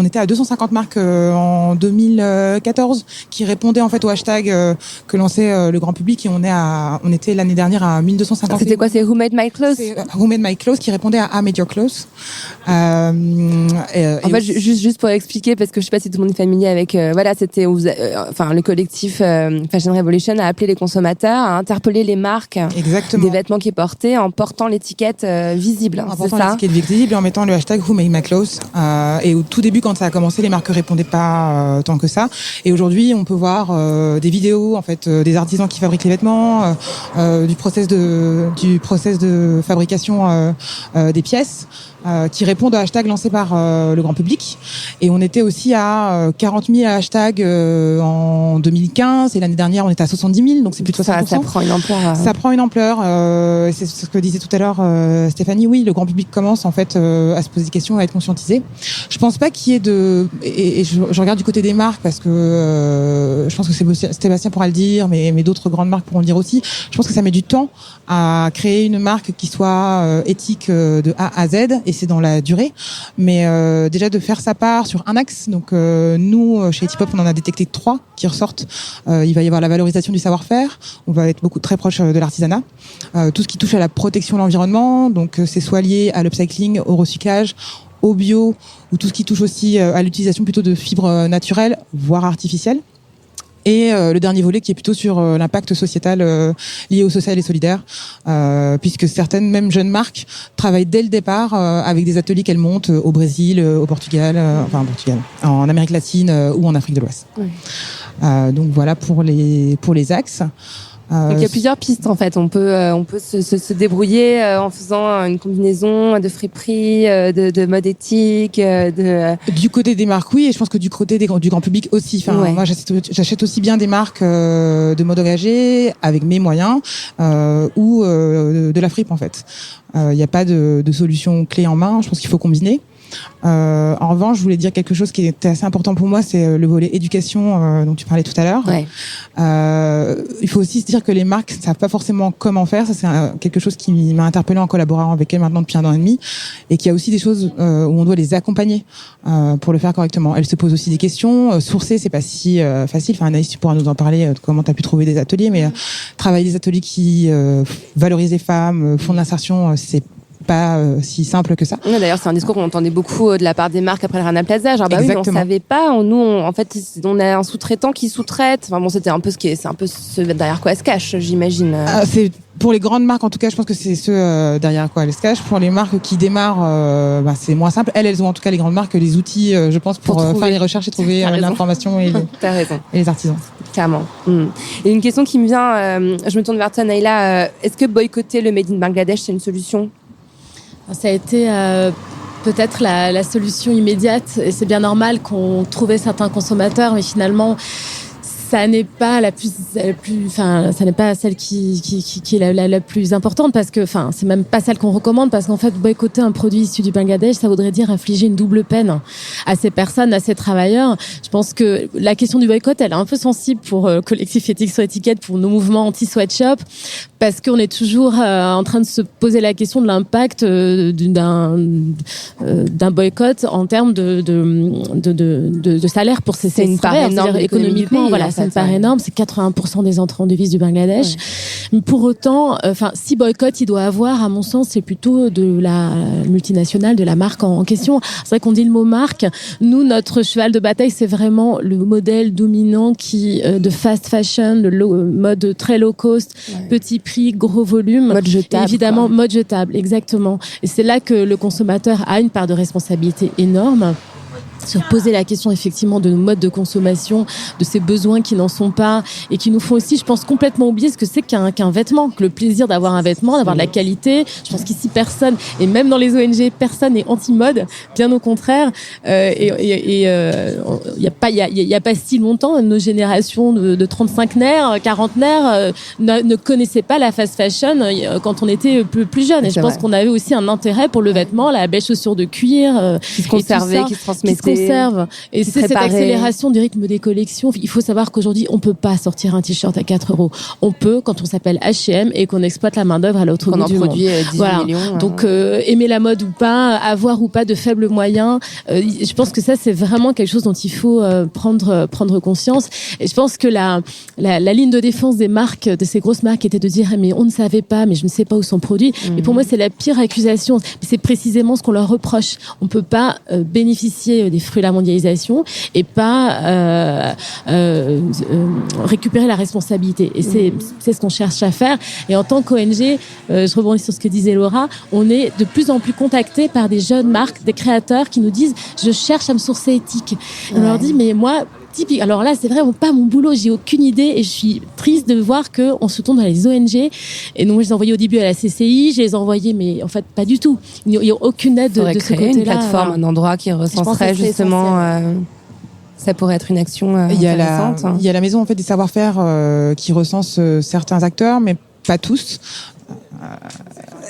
était à 250 marques en 2014 qui répondaient en fait au hashtag que lançait le grand public et on était l'année dernière à 1250. C'était quoi? C'est Who Made My Clothes? C'est Who Made My Clothes qui répondait à I Made Your Clothes. En fait, juste pour expliquer, parce que je sais pas si tout le monde est familier avec, c'était, le collectif Fashion Revolution a appelé les consommateurs à interpeller les marques Exactement. des vêtements qui portaient en portant l'étiquette visible. En c'est portant ça? l'étiquette visible et en mettant le hashtag Who Made My Clothes. Et au tout début, quand ça a commencé, les marques répondaient pas tant que ça. Et aujourd'hui, on peut voir des vidéos en fait des artisans qui fabriquent les vêtements, du process de fabrication des pièces. Qui répondent aux hashtags lancés par le grand public. Et on était aussi à 40 000 hashtags en 2015. Et l'année dernière, on était à 70 000. Donc c'est plus de 60%. Ça prend une ampleur. Ça prend une ampleur. C'est ce que disait tout à l'heure Stéphanie. Oui, le grand public commence en fait à se poser des questions, à être conscientisé. Je pense pas qu'il y ait de... Et je regarde du côté des marques parce que je pense que Sébastien pourra le dire, mais d'autres grandes marques pourront le dire aussi. Je pense que ça met du temps à créer une marque qui soit éthique de A à Z. Et c'est dans la durée, mais déjà de faire sa part sur un axe. Donc nous, chez T-Pop, on en a détecté 3 qui ressortent. Il va y avoir la valorisation du savoir-faire. On va être très proche de l'artisanat. Tout ce qui touche à la protection de l'environnement, donc c'est soit lié à l'upcycling, au recyclage, au bio, ou tout ce qui touche aussi à l'utilisation plutôt de fibres naturelles, voire artificielles. Et le dernier volet qui est plutôt sur l'impact sociétal lié au social et solidaire, puisque certaines, même jeunes marques, travaillent dès le départ avec des ateliers qu'elles montent au Brésil, au Portugal, en Amérique latine ou en Afrique de l'Ouest. Oui. Donc voilà pour les axes. Donc il y a plusieurs pistes en fait. On peut se débrouiller en faisant une combinaison de friperie, de mode éthique, Du côté des marques, oui, et je pense que du côté du grand public aussi. Enfin, moi, j'achète aussi bien des marques de mode engagé avec mes moyens ou de la fripe en fait. Il n'y a pas de solution clé en main. Je pense qu'il faut combiner. En revanche, je voulais dire quelque chose qui était assez important pour moi, c'est le volet éducation dont tu parlais tout à l'heure. Ouais. Il faut aussi se dire que les marques ne savent pas forcément comment faire. Ça, c'est quelque chose qui m'a interpellée en collaborant avec elles maintenant depuis 1 an et demi, et qu'il y a aussi des choses où on doit les accompagner pour le faire correctement. Elles se posent aussi des questions. Sourcer, c'est pas si facile. Enfin, Anaïs, tu pourras nous en parler de comment tu as pu trouver des ateliers, mais travailler des ateliers qui valorisent les femmes, font de l'insertion, c'est pas si simple que ça. Ouais, d'ailleurs, c'est un discours qu'on entendait beaucoup de la part des marques après le Rana Plaza. Genre, bah oui, mais on savait pas. En fait, on a un sous-traitant qui sous-traite. Enfin bon, c'est un peu ce derrière quoi elle se cache, j'imagine. C'est pour les grandes marques, en tout cas, je pense que c'est ce derrière quoi elles se cachent. Pour les marques qui démarrent, c'est moins simple. Elles ont en tout cas les grandes marques les outils, je pense, pour faire les recherches et trouver l'information et les artisans. Clairement. Et une question qui me vient, je me tourne vers toi, Naïla. Est-ce que boycotter le Made in Bangladesh, c'est une solution? Ça a été peut-être la solution immédiate, et c'est bien normal qu'on trouvait certains consommateurs, mais finalement ça n'est pas ça n'est pas celle qui est la plus importante, parce que, c'est même pas celle qu'on recommande, parce qu'en fait, boycotter un produit issu du Bangladesh, ça voudrait dire infliger une double peine à ces personnes, à ces travailleurs. Je pense que la question du boycott, elle est un peu sensible pour le collectif Éthique sur étiquette, pour nos mouvements anti-sweatshop, parce qu'on est toujours en train de se poser la question de l'impact d'un boycott en termes de salaire pour ces travailleurs. Économiquement, c'est une part énorme. C'est 80% des entrants en devise du Bangladesh. Ouais. Pour autant, si boycott il doit avoir, à mon sens, c'est plutôt de la multinationale, de la marque en question. C'est vrai qu'on dit le mot marque. Nous, notre cheval de bataille, c'est vraiment le modèle dominant de fast fashion, le mode très low cost, petit prix, gros volume. Mode jetable. Évidemment, mode jetable, exactement. Et c'est là que le consommateur a une part de responsabilité énorme. Se poser la question effectivement de nos modes de consommation, de ces besoins qui n'en sont pas, et qui nous font aussi, je pense, complètement oublier ce que c'est qu'un vêtement, que le plaisir d'avoir un vêtement, d'avoir de la qualité. Je pense qu'ici personne, et même dans les ONG, personne n'est anti-mode, bien au contraire. Il y a pas si longtemps, nos générations de 35-naires, 40-naires ne connaissaient pas la fast fashion quand on était plus jeune. Et je pense qu'on avait aussi un intérêt pour le vêtement, la belle chaussure de cuir, qui se conservait, qui se transmettait. Et c'est cette accélération du rythme des collections. Il faut savoir qu'aujourd'hui, on peut pas sortir un t-shirt à 4 €. On peut quand on s'appelle H&M et qu'on exploite la main-d'œuvre à l'autre bout du monde. 18 millions. Donc, aimer la mode ou pas, avoir ou pas de faibles moyens, je pense que ça, c'est vraiment quelque chose dont il faut prendre conscience. Et je pense que la ligne de défense des marques, de ces grosses marques, était de dire, mais on ne savait pas, mais je ne sais pas où sont produits. Et pour moi, c'est la pire accusation. Mais c'est précisément ce qu'on leur reproche. On peut pas bénéficier des fruits de la mondialisation et pas récupérer la responsabilité. Et c'est ce qu'on cherche à faire. Et en tant qu'ONG, je rebondis sur ce que disait Laura, on est de plus en plus contactés par des jeunes marques, des créateurs qui nous disent « je cherche à me sourcer éthique ». On leur dit « mais moi ». Typique. Alors là, c'est vraiment pas mon boulot, j'ai aucune idée et je suis triste de voir qu'on se tourne dans les ONG. Et donc, je les ai envoyés au début à la CCI, je les ai envoyés, mais en fait, pas du tout. Il n'y a aucune aide de ce côté-là. Une plateforme, un endroit qui recenserait justement... ça pourrait être une action intéressante. Il y a la maison en fait des savoir-faire qui recense certains acteurs, mais pas tous.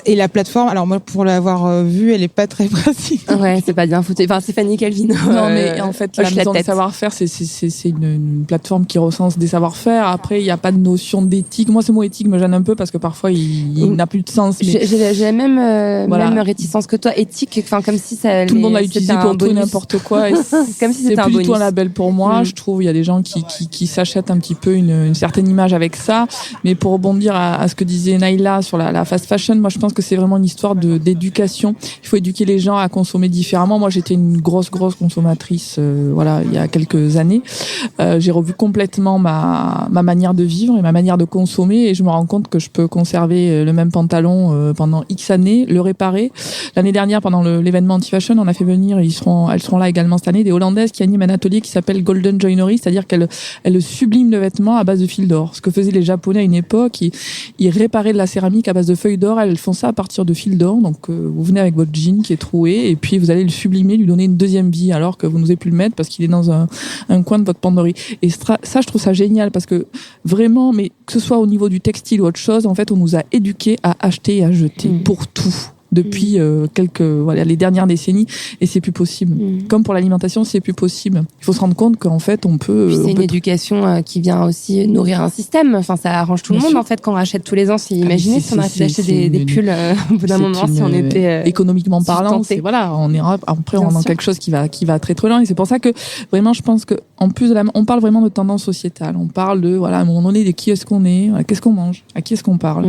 Et la plateforme, alors moi pour l'avoir vue, elle est pas très pratique. Ouais, c'est pas bien foutu. Enfin, c'est Fanny Calvino. Non, mais en fait, la maison des savoir-faire, c'est une plateforme qui recense des savoir-faire. Après, il n'y a pas de notion d'éthique. Moi, ce mot éthique me gêne un peu parce que parfois, il n'a plus de sens. Mais... J'ai la même réticence que toi. Éthique, enfin, comme si ça. Tout le monde l'a utilisé pour tout et n'importe quoi. Et comme si c'était un bonus. C'est plus du tout un label pour moi. Je trouve, il y a des gens qui s'achètent un petit peu une certaine image avec ça. Mais pour rebondir à ce que disait Naïla sur la fast fashion, moi, je pense que c'est vraiment une histoire d'éducation. Il faut éduquer les gens à consommer différemment. Moi, j'étais une grosse consommatrice, il y a quelques années. J'ai revu complètement ma manière de vivre et ma manière de consommer, et je me rends compte que je peux conserver le même pantalon pendant X années, le réparer. L'année dernière, pendant l'événement Anti-Fashion, on a fait venir, elles seront là également cette année, des Hollandaises qui animent un atelier qui s'appelle Golden Joinery, c'est-à-dire qu'elles subliment le vêtement à base de fil d'or. Ce que faisaient les Japonais à une époque, ils réparaient de la céramique à base de feuilles d'or, elles font ça à partir de fil d'or. Donc vous venez avec votre jean qui est troué et puis vous allez le sublimer, lui donner une deuxième vie alors que vous n'osez plus le mettre parce qu'il est dans un coin de votre penderie. Et ça, je trouve ça génial parce que vraiment, mais que ce soit au niveau du textile ou autre chose, en fait, on nous a éduqués à acheter et à jeter pour tout. Depuis les dernières décennies, et c'est plus possible. Comme pour l'alimentation, c'est plus possible. Il faut se rendre compte qu'en fait, on peut. C'est une éducation qui vient aussi nourrir un système. Enfin, ça arrange tout le monde en fait quand on rachète tous les ans. Imaginez si on arrêtait d'acheter des pulls au bout d'un moment, si on était économiquement parlant. On ira après on est dans quelque chose qui va très très loin. Et c'est pour ça que vraiment, je pense que en plus on parle vraiment de tendance sociétale. On parle de à un moment donné de qui est-ce qu'on est, qu'est-ce qu'on mange, à qui est-ce qu'on parle,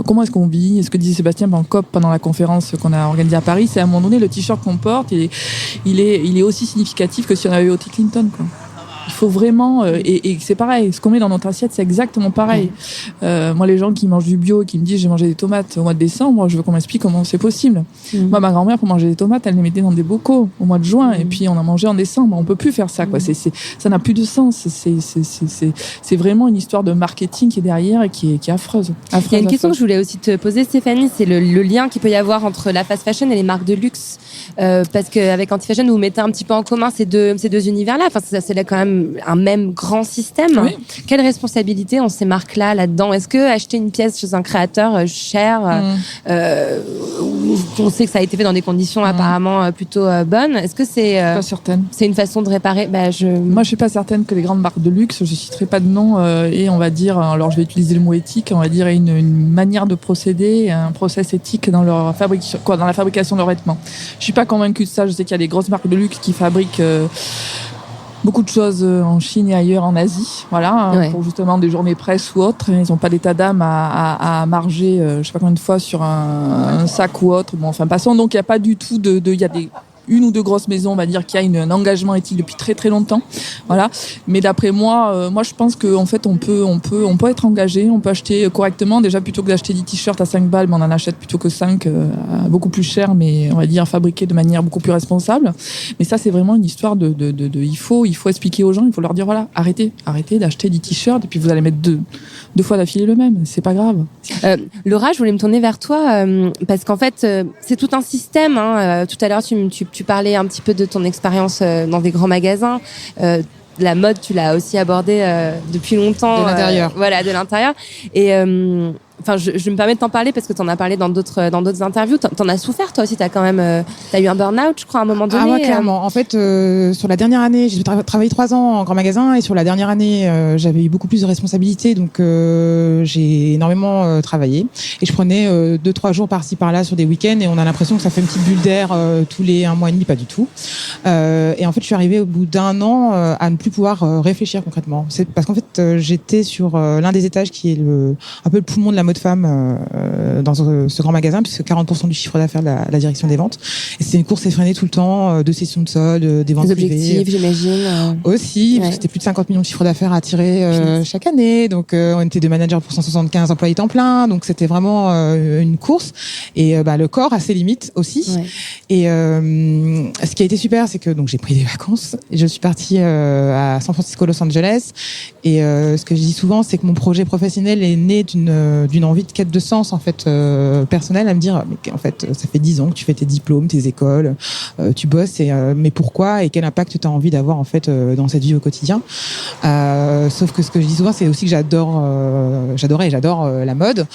comment est-ce qu'on vit. Ce que disait Sébastien COP pendant la conférence qu'on a organisée à Paris, c'est à un moment donné le t-shirt qu'on porte, il est aussi significatif que si on avait voté Clinton, quoi. Il faut vraiment et c'est pareil, ce qu'on met dans notre assiette, c'est exactement pareil. Moi, les gens qui mangent du bio et qui me disent j'ai mangé des tomates au mois de décembre, je veux qu'on m'explique comment c'est possible. Moi, ma grand-mère, pour manger des tomates, elle les mettait dans des bocaux au mois de juin et puis on a mangé en décembre. On peut plus faire ça, quoi. Ça n'a plus de sens. C'est vraiment une histoire de marketing qui est derrière et qui est affreuse. Il y a une question que je voulais aussi te poser, Stéphanie, c'est le lien qu'il peut y avoir entre la fast fashion et les marques de luxe, parce qu'avec Anti-Fashion, vous mettez un petit peu en commun ces deux univers-là. Enfin, c'est là quand même un même grand système. Oui. Quelle responsabilité ont ces marques-là là-dedans? Est-ce que acheter une pièce chez un créateur cher, on sait que ça a été fait dans des conditions apparemment plutôt bonnes, est-ce que c'est Pas certaine. c'est une façon de réparer? Moi, je suis pas certaine que les grandes marques de luxe, je citerai pas de nom, et on va dire, alors je vais utiliser le mot éthique, on va dire une manière de procéder, un process éthique dans leur dans la fabrication de leurs vêtements. Je suis pas convaincue de ça. Je sais qu'il y a des grosses marques de luxe qui fabriquent beaucoup de choses en Chine et ailleurs en Asie, voilà, pour justement des journées presse ou autres. Ils n'ont pas d'état d'âme à marger, je sais pas combien de fois sur un sac ou autre. Bon, enfin, passons. Donc, il y a pas du tout il y a une ou deux grosses maisons, on va dire, qui a un engagement éthique depuis très très longtemps, voilà. Mais d'après moi, je pense que en fait, on peut être engagé, on peut acheter correctement. Déjà, plutôt que d'acheter des t-shirts à 5 balles, on en achète plutôt que 5, beaucoup plus cher, mais on va dire fabriqués de manière beaucoup plus responsable. Mais ça, c'est vraiment une histoire il faut expliquer aux gens, il faut leur dire voilà, arrêtez d'acheter des t-shirts et puis vous allez mettre deux fois d'affilée le même, c'est pas grave. Laura, je voulais me tourner vers toi parce qu'en fait, c'est tout un système. Tout à l'heure, tu parlais un petit peu de ton expérience dans des grands magasins. La mode, tu l'as aussi abordée depuis longtemps. De l'intérieur. De l'intérieur. Et enfin, je me permets de t'en parler parce que t'en as parlé dans d'autres interviews. T'en as souffert, toi aussi. T'as eu un burn-out, je crois, à un moment donné. Ah ouais, clairement. En fait, sur la dernière année, j'ai travaillé 3 ans en grand magasin et sur la dernière année, j'avais eu beaucoup plus de responsabilités, donc j'ai énormément travaillé et je prenais 2-3 jours par-ci par-là sur des week-ends et on a l'impression que ça fait une petite bulle d'air tous les 1 mois et demi, pas du tout. Et en fait, je suis arrivée au bout d'1 an à ne plus pouvoir réfléchir concrètement. C'est parce qu'en fait, j'étais sur l'un des étages qui est un peu le poumon de la mode femme dans ce grand magasin, puisque 40% du chiffre d'affaires de la direction des ventes. Et c'était une course effrénée tout le temps, de sessions de soldes, des ventes privées. Des objectifs, j'imagine. Aussi, parce que c'était plus de 50 millions de chiffre d'affaires à tirer chaque année. Donc, on était 2 managers pour 175 employés temps plein. Donc, c'était vraiment une course. Et le corps a ses limites aussi. Ouais. Et ce qui a été super, c'est que donc j'ai pris des vacances. Et je suis partie à San Francisco, Los Angeles. Et ce que je dis souvent, c'est que mon projet professionnel est né d'une envie de quête de sens en fait personnelle, à me dire mais en fait ça fait 10 ans que tu fais tes diplômes, tes écoles, tu bosses mais pourquoi et quel impact tu as envie d'avoir en fait dans cette vie au quotidien. Sauf que ce que je dis souvent, c'est aussi que j'adore la mode.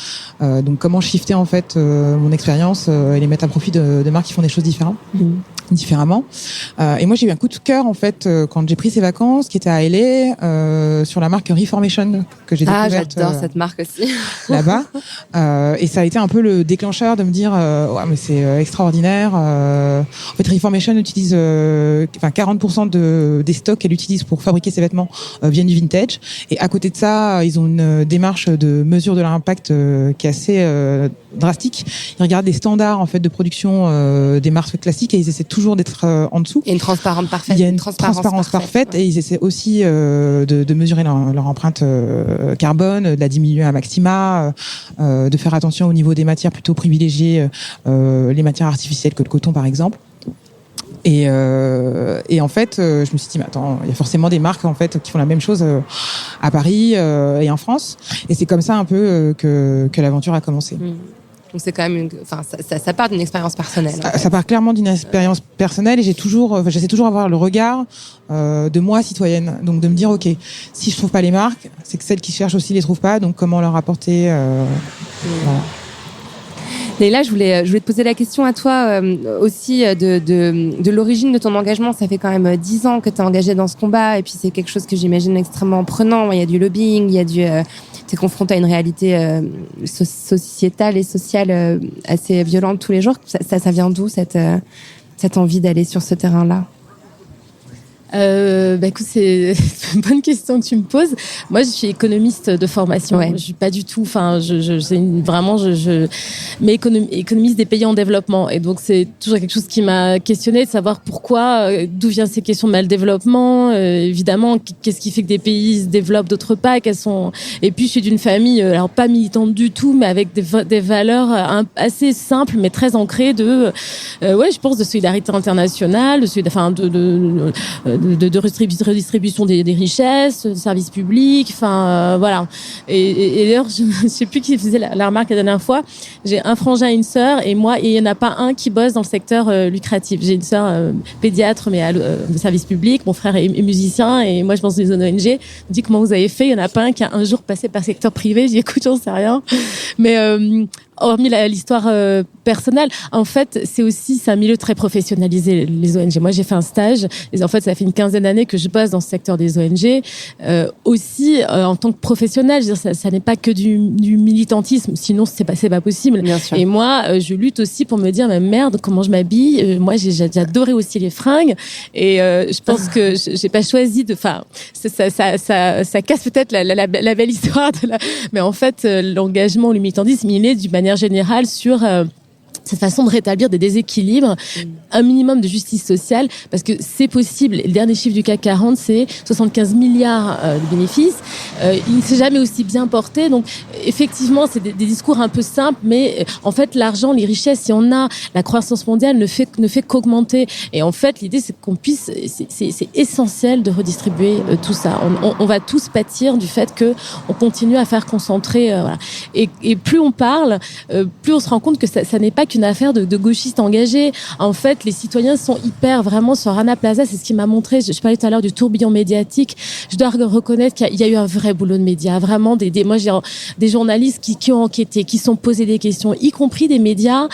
Donc comment shifter en fait mon expérience et les mettre à profit de marques qui font des choses différemment. Et moi j'ai eu un coup de cœur en fait quand j'ai pris ces vacances qui était à LA sur la marque Reformation que j'ai découverte. J'adore cette marque aussi. Là-bas. Et ça a été un peu le déclencheur de me dire ouais mais c'est extraordinaire. En fait Reformation utilise 40% des stocks qu'elle utilise pour fabriquer ses vêtements viennent du vintage, et à côté de ça ils ont une démarche de mesure de leur impact qui est assez drastique. Ils regardent les standards en fait de production des marques classiques et ils essaient toujours d'être en dessous. Et une transparence parfaite. Il y a une transparence parfaite et ils essaient aussi de mesurer leur empreinte carbone, de la diminuer à maxima, de faire attention au niveau des matières, plutôt privilégier les matières artificielles que le coton par exemple. Et en fait, je me suis dit, mais attends, il y a forcément des marques en fait qui font la même chose à Paris et en France. Et c'est comme ça un peu que l'aventure a commencé. Donc c'est quand même ça part d'une expérience personnelle. Ça part clairement d'une expérience personnelle et j'essaie toujours d'avoir le regard de moi citoyenne. Donc de me dire ok, si je trouve pas les marques, c'est que celles qui cherchent aussi les trouvent pas. Donc comment leur apporter voilà. Et là, je voulais te poser la question à toi aussi de l'origine de ton engagement. Ça fait quand même 10 ans que tu es engagée dans ce combat et puis c'est quelque chose que j'imagine extrêmement prenant. Il y a du lobbying, il y a t'es confronté à une réalité sociétale et sociale assez violente tous les jours. Ça vient d'où cette envie d'aller sur ce terrain-là? Écoute, c'est une bonne question que tu me poses. Moi, je suis économiste de formation. Ouais. Je suis pas du tout, mais économiste des pays en développement. Et donc, c'est toujours quelque chose qui m'a questionné de savoir pourquoi, d'où viennent ces questions de mal-développement. Évidemment, qu'est-ce qui fait que des pays se développent, d'autres pas, et puis, je suis d'une famille, alors pas militante du tout, mais avec des valeurs assez simples, mais très ancrées je pense de solidarité internationale, de redistribution des richesses, de services publics, voilà. Et d'ailleurs, je sais plus qui faisait la remarque la dernière fois. J'ai un frangin et une sœur, et moi, il y en a pas un qui bosse dans le secteur lucratif. J'ai une sœur pédiatre, mais de service public. Mon frère est musicien, et moi, je pense dans les ONG. Je me dis comment vous avez fait. Il y en a pas un qui a un jour passé par le secteur privé. Je dis écoute, j'en sais rien. Mais hormis l'histoire personnelle, en fait, c'est un milieu très professionnalisé, les ONG. Moi, j'ai fait un stage, et en fait, ça fait une 15aine d'années que je bosse dans ce secteur des ONG. Aussi, en tant que professionnel, je veux dire, ça n'est pas que du militantisme, sinon c'est pas possible. Bien sûr. Et moi, je lutte aussi pour me dire, mais merde, comment je m'habille. Moi, j'ai adoré aussi les fringues, et je pense que j'ai pas choisi ça casse peut-être la belle histoire mais en fait, l'engagement, le militantisme, il est d'une manière générale sur cette façon de rétablir des déséquilibres, un minimum de justice sociale, parce que c'est possible. Le dernier chiffre du CAC 40, c'est 75 milliards de bénéfices. Il ne s'est jamais aussi bien porté. Donc, effectivement, c'est des discours un peu simples, mais en fait, l'argent, les richesses, si on a la croissance mondiale, ne fait qu'augmenter. Et en fait, l'idée, c'est qu'on puisse, c'est essentiel de redistribuer tout ça. On va tous pâtir du fait que on continue à faire concentrer, voilà. Et plus on parle, plus on se rend compte que ça n'est pas qu'une affaire de gauchistes engagés. En fait, les citoyens sont hyper vraiment sur Rana Plaza. C'est ce qui m'a montré. Je parlais tout à l'heure du tourbillon médiatique. Je dois reconnaître qu'il y a eu un vrai boulot de médias. Vraiment moi, j'ai des journalistes qui ont enquêté, qui sont posés des questions, y compris des médias,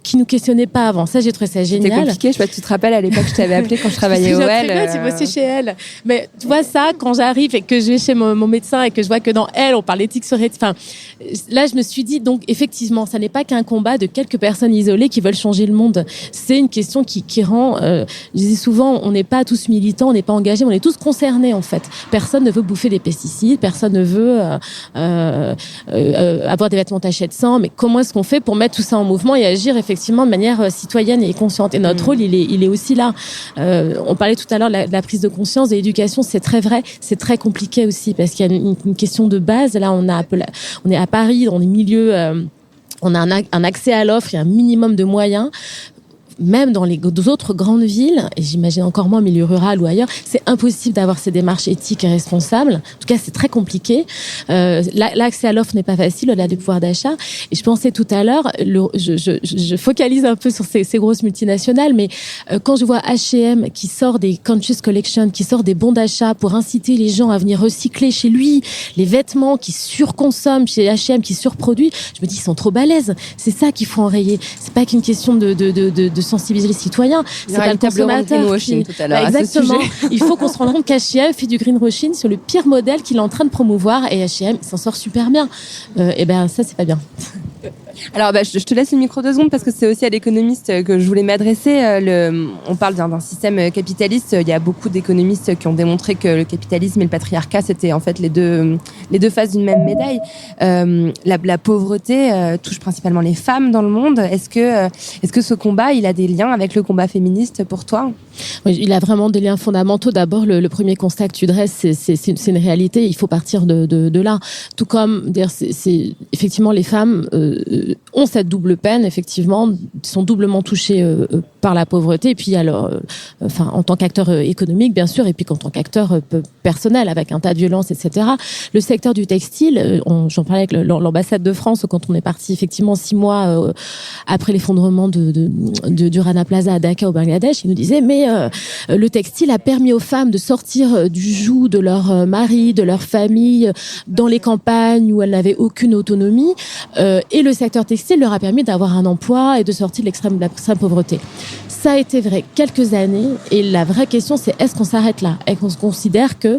qui nous questionnaient pas avant. Ça, j'ai trouvé ça génial. C'était compliqué. Je sais pas, tu te rappelles à l'époque, je t'avais appelé quand je travaillais au Elle. Tu bossais chez Elle. Mais tu vois ça, quand j'arrive et que je vais chez mon médecin et que je vois que dans Elle, on parle d'éthique sur éthique. Enfin, là, je me suis dit, donc, effectivement, ça n'est pas qu'un combat de quelques personnes isolées qui veulent changer le monde. C'est une question qui rend, je dis souvent, on n'est pas tous militants, on n'est pas engagés, on est tous concernés, en fait. Personne ne veut bouffer des pesticides, personne ne veut, avoir des vêtements tachés de sang. Mais comment est-ce qu'on fait pour mettre tout ça en mouvement et agir effectivement de manière citoyenne et consciente. Et notre rôle, il est aussi là. On parlait tout à l'heure de la prise de conscience, de l'éducation, c'est très vrai, c'est très compliqué aussi parce qu'il y a une question de base. Là, on est à Paris, dans des milieux, on a un accès à l'offre, il y a un minimum de moyens. Même dans les autres grandes villes, et j'imagine encore moins en milieu rural ou ailleurs, c'est impossible d'avoir ces démarches éthiques et responsables. En tout cas, c'est très compliqué. L'accès à l'offre n'est pas facile, au-delà du pouvoir d'achat. Et je pensais tout à l'heure, je focalise un peu sur ces grosses multinationales, mais quand je vois H&M qui sort des Conscious Collection, qui sort des bons d'achat pour inciter les gens à venir recycler chez lui, les vêtements qui surconsomment chez H&M, qui surproduit, je me dis, ils sont trop balèzes. C'est ça qu'il faut enrayer. C'est pas qu'une question de sensibiliser les citoyens. C'est pas le consommateur. Greenwashing tout à l'heure. Exactement. Il faut qu'on se rende compte qu'H&M fait du greenwashing sur le pire modèle qu'il est en train de promouvoir et H&M s'en sort super bien. Et ça, c'est pas bien. Alors, je te laisse le micro 2 secondes parce que c'est aussi à l'économiste que je voulais m'adresser. On parle d'un système capitaliste. Il y a beaucoup d'économistes qui ont démontré que le capitalisme et le patriarcat, c'était en fait les deux faces d'une même médaille. La pauvreté touche principalement les femmes dans le monde. Est-ce que ce combat, il a des liens avec le combat féministe pour toi ? Oui, il a vraiment des liens fondamentaux. D'abord, le premier constat que tu dresses, c'est une réalité. Il faut partir de là. Tout comme, d'ailleurs, c'est effectivement les femmes ont cette double peine, effectivement, sont doublement touchées par la pauvreté. Et puis alors, en tant qu'acteur économique, bien sûr, et puis en tant qu'acteur personnel, avec un tas de violences, etc. Le secteur du textile, j'en parlais avec l'ambassade de France quand on est parti effectivement 6 mois après l'effondrement du Rana Plaza à Dhaka au Bangladesh. Ils nous disaient mais le textile a permis aux femmes de sortir du joug de leur mari, de leur famille, dans les campagnes où elles n'avaient aucune autonomie, et le secteur textile leur a permis d'avoir un emploi et de sortir de l'extrême pauvreté. Ça a été vrai quelques années, et la vraie question c'est est-ce qu'on s'arrête là? Est-ce qu'on se considère que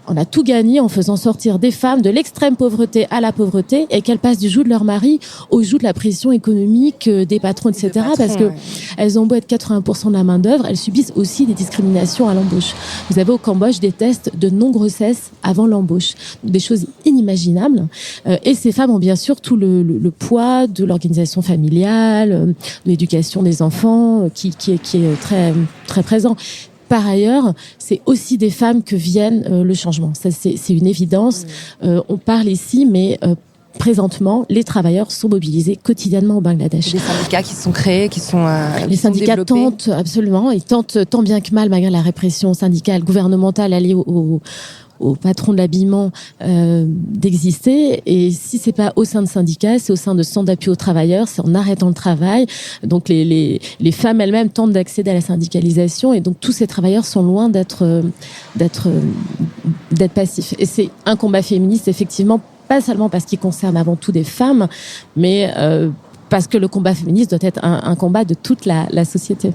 on a tout gagné en faisant sortir des femmes de l'extrême pauvreté à la pauvreté et qu'elles passent du joug de leur mari au joug de la pression économique des patrons, etc. Parce que elles ont beau être 80% de la main d'œuvre, elles subissent aussi des discriminations à l'embauche. Vous avez au Cambodge des tests de non-grossesse avant l'embauche, des choses inimaginables. Et ces femmes ont bien sûr tout le poids de l'organisation familiale, de l'éducation des enfants, qui est très très présent. Par ailleurs, c'est aussi des femmes que viennent le changement. Ça, c'est une évidence. On parle ici, mais présentement, les travailleurs sont mobilisés quotidiennement au Bangladesh. Des syndicats qui sont créés, les syndicats tentent absolument, ils tentent tant bien que mal, malgré la répression syndicale, gouvernementale alliée au patron de l'habillement d'exister. Et si c'est pas au sein de syndicats, c'est au sein de centres d'appui aux travailleurs, c'est en arrêtant le travail. Donc les femmes elles-mêmes tentent d'accéder à la syndicalisation, et donc tous ces travailleurs sont loin d'être passifs. Et c'est un combat féministe, effectivement, pas seulement parce qu'il concerne avant tout des femmes, mais parce que le combat féministe doit être un combat de toute la société.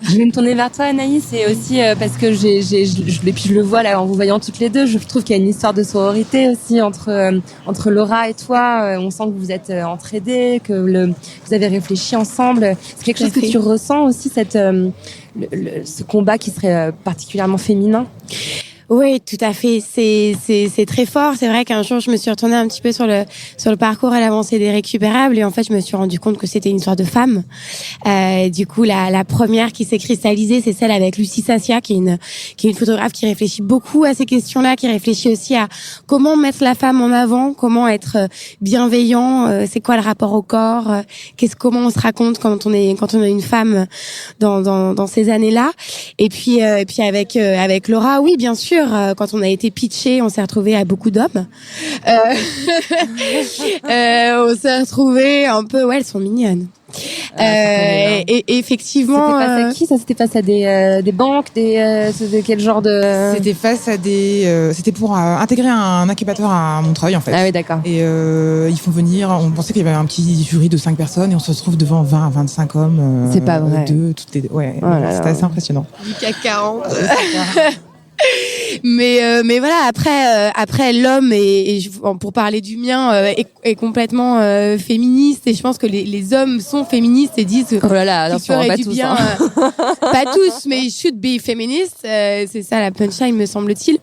Je vais me tourner vers toi, Anaïs, et aussi parce que je le vois là en vous voyant toutes les deux, je trouve qu'il y a une histoire de sororité aussi entre Laura et toi. On sent que vous êtes entraidées, que vous avez réfléchi ensemble. C'est quelque chose que tu ressens aussi, ce combat qui serait particulièrement féminin? Oui, tout à fait. C'est très fort. C'est vrai qu'un jour, je me suis retournée un petit peu sur le parcours à l'avancée des récupérables, et en fait, je me suis rendu compte que c'était une histoire de femmes. Du coup, la première qui s'est cristallisée, c'est celle avec Lucie Sassia, qui est une photographe qui réfléchit beaucoup à ces questions-là, qui réfléchit aussi à comment mettre la femme en avant, comment être bienveillant, c'est quoi le rapport au corps, comment on se raconte quand on a une femme dans ces années-là. Et puis avec Laura, oui, bien sûr. Quand on a été pitché, on s'est retrouvé à beaucoup d'hommes. On s'est retrouvé un peu, elles sont mignonnes. Et effectivement, c'était face à qui ça? C'était face à des banques, de quel genre de? C'était face à c'était pour intégrer un incubateur à Montreuil, en fait. Ah oui, d'accord. Et ils font venir. On pensait qu'il y avait un petit jury de 5 personnes, et on se retrouve devant 20 à 25 hommes. C'est pas vrai. Ouais. C'était assez impressionnant. Du CAC 40. Mais voilà, après l'homme pour parler du mien est complètement féministe, et je pense que les hommes sont féministes et disent oh là là, qu'il ferait du bien, pas tous, mais should be feminist, c'est ça la punchline, me semble-t-il.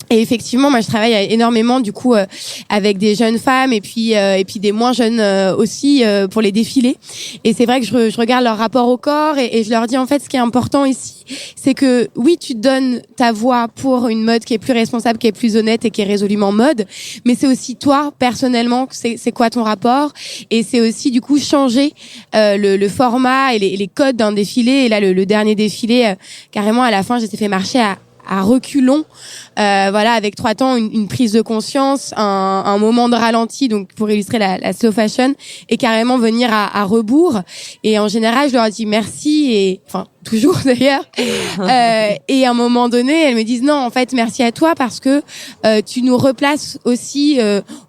Et effectivement, moi, je travaille énormément, du coup, avec des jeunes femmes et puis des moins jeunes aussi pour les défilés. Et c'est vrai que je regarde leur rapport au corps et je leur dis, en fait, ce qui est important ici, c'est que oui, tu donnes ta voix pour une mode qui est plus responsable, qui est plus honnête et qui est résolument mode, mais c'est aussi toi, personnellement, c'est quoi ton rapport, et c'est aussi, du coup, changer le format et les codes d'un défilé. Et là, le dernier défilé, carrément, à la fin, j'ai fait marcher à reculons, voilà, avec 3 temps, une prise de conscience, un moment de ralenti, donc pour illustrer la slow fashion, et carrément venir à rebours. Et en général, je leur dis merci, et enfin toujours d'ailleurs. Et à un moment donné, elles me disent non, en fait, merci à toi parce que tu nous replaces aussi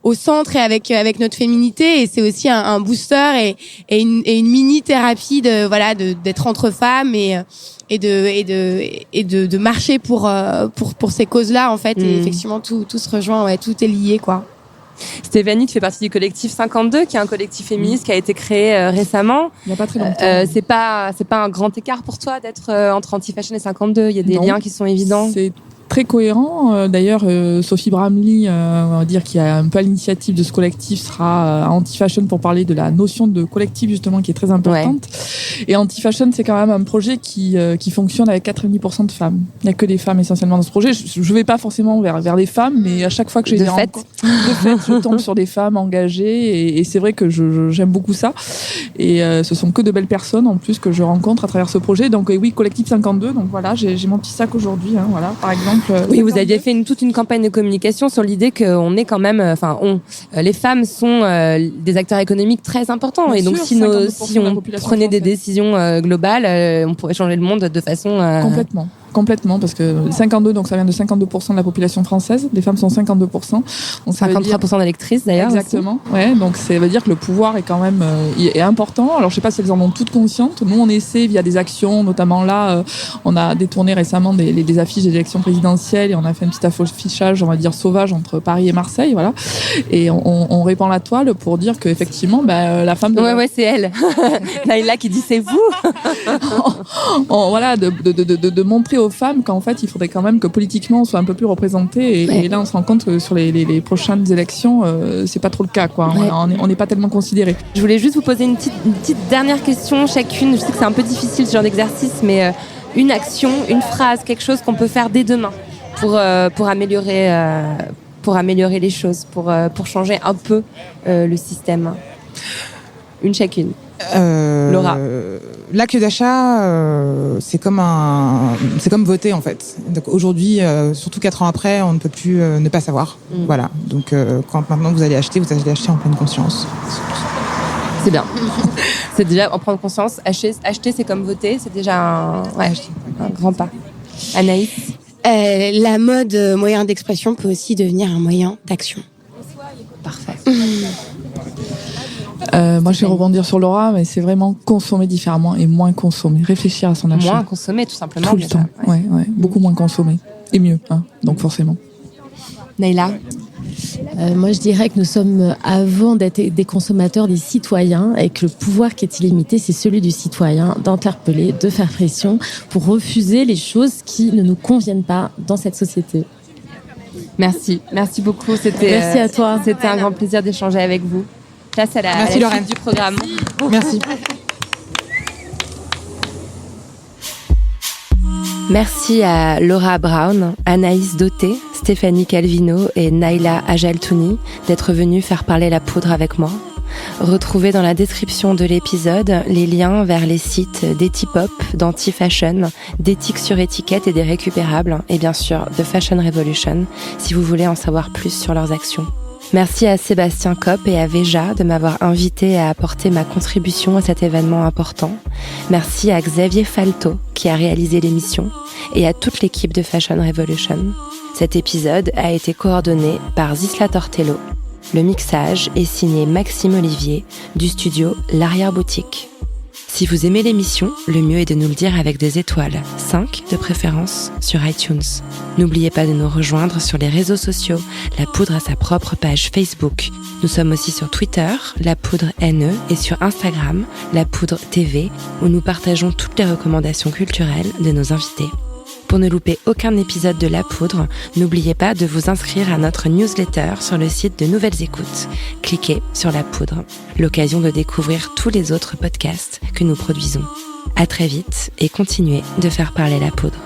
au centre et avec notre féminité, et c'est aussi un booster et une mini thérapie d'être entre femmes et de marcher pour ces causes-là, en fait. Et effectivement, tout se rejoint, ouais, tout est lié, quoi. Stéphanie, tu fais partie du collectif 52, qui est un collectif féministe qui a été créé récemment. Il n'y a pas très longtemps. C'est pas un grand écart pour toi d'être entre Anti-Fashion et 52? Il y a des liens qui sont évidents. C'est très cohérent. D'ailleurs, Sophie Bramley, on va dire, qui a un peu à l'initiative de ce collectif, sera à Anti-Fashion pour parler de la notion de collectif, justement, qui est très importante. Ouais. Et Anti-Fashion, c'est quand même un projet qui fonctionne avec 90% de femmes. Il n'y a que des femmes essentiellement dans ce projet. Je ne vais pas forcément vers les femmes, mais à chaque fois que j'ai des rencontres, je tombe sur des femmes engagées, et c'est vrai que j'aime beaucoup ça. Et ce sont que de belles personnes, en plus, que je rencontre à travers ce projet. Donc oui, collectif 52. Donc voilà, j'ai mon petit sac aujourd'hui, hein, voilà, par exemple. Oui, vous aviez fait toute une campagne de communication sur l'idée qu'on est quand même, les femmes sont des acteurs économiques très importants. Bien et donc, sûr, si on prenait des décisions globales, on pourrait changer le monde de façon... Complètement, parce que 52, donc ça vient de 52% de la population française. Les femmes sont 52%. Donc 53% d'électrices, d'ailleurs. Exactement. Aussi. Ouais, donc ça veut dire que le pouvoir est quand même est important. Alors je sais pas si elles en ont toutes conscientes. Nous, on essaie via des actions, notamment là, on a détourné récemment des affiches des élections présidentielles, et on a fait un petit affichage, on va dire sauvage, entre Paris et Marseille, voilà. Et on répand la toile pour dire que effectivement, la femme. Ouais, c'est elle. Naïla qui dit c'est vous. Voilà, de montrer aux femmes qu'en fait il faudrait quand même que politiquement on soit un peu plus représenté, et là on se rend compte que sur les prochaines élections c'est pas trop le cas, quoi. Ouais. On n'est pas tellement considérés. Je voulais juste vous poser une petite dernière question chacune. Je sais que c'est un peu difficile ce genre d'exercice, mais une action, une phrase, quelque chose qu'on peut faire dès demain pour améliorer pour améliorer les choses, pour changer un peu le système? Une chacune. Laura. L'acte d'achat, c'est comme voter en fait. Donc aujourd'hui, surtout 4 ans après, on ne peut plus ne pas savoir. Voilà. Donc quand maintenant vous allez acheter en pleine conscience. C'est bien. C'est déjà en prendre conscience. Acheter, c'est comme voter. C'est déjà un grand pas. Anaïs. La mode, moyen d'expression, peut aussi devenir un moyen d'action. Parfait. Moi, je vais rebondir sur Laura, mais c'est vraiment consommer différemment et moins consommer. Réfléchir à son achat. Moins consommer, tout simplement. Tout le temps. Ouais. Beaucoup moins consommer. Et mieux, donc forcément. Naïla. Moi, je dirais que nous sommes, avant d'être des consommateurs, des citoyens, et que le pouvoir qui est illimité, c'est celui du citoyen d'interpeller, de faire pression pour refuser les choses qui ne nous conviennent pas dans cette société. Merci beaucoup. Merci à toi. C'était un grand plaisir d'échanger avec vous. Place à la suite du programme. Merci. Merci à Laura Brown, Anaïs Doté, Stéphanie Calvino et Naïla Ajaltouni d'être venues faire parler la poudre avec moi. Retrouvez dans la description de l'épisode les liens vers les sites d'Etipop, d'Anti-Fashion, d'Éthique sur étiquette et des récupérables, et bien sûr de Fashion Revolution, si vous voulez en savoir plus sur leurs actions. Merci à Sébastien Kopp et à Veja de m'avoir invité à apporter ma contribution à cet événement important. Merci à Xavier Falto qui a réalisé l'émission et à toute l'équipe de Fashion Revolution. Cet épisode a été coordonné par Zisla Tortello. Le mixage est signé Maxime Olivier du studio L'Arrière-Boutique. Si vous aimez l'émission, le mieux est de nous le dire avec des étoiles, 5 de préférence, sur iTunes. N'oubliez pas de nous rejoindre sur les réseaux sociaux. La Poudre a sa propre page Facebook. Nous sommes aussi sur Twitter, La Poudre NE, et sur Instagram, La Poudre TV, où nous partageons toutes les recommandations culturelles de nos invités. Pour ne louper aucun épisode de La Poudre, n'oubliez pas de vous inscrire à notre newsletter sur le site de Nouvelles Écoutes. Cliquez sur La Poudre, l'occasion de découvrir tous les autres podcasts que nous produisons. À très vite et continuez de faire parler la poudre.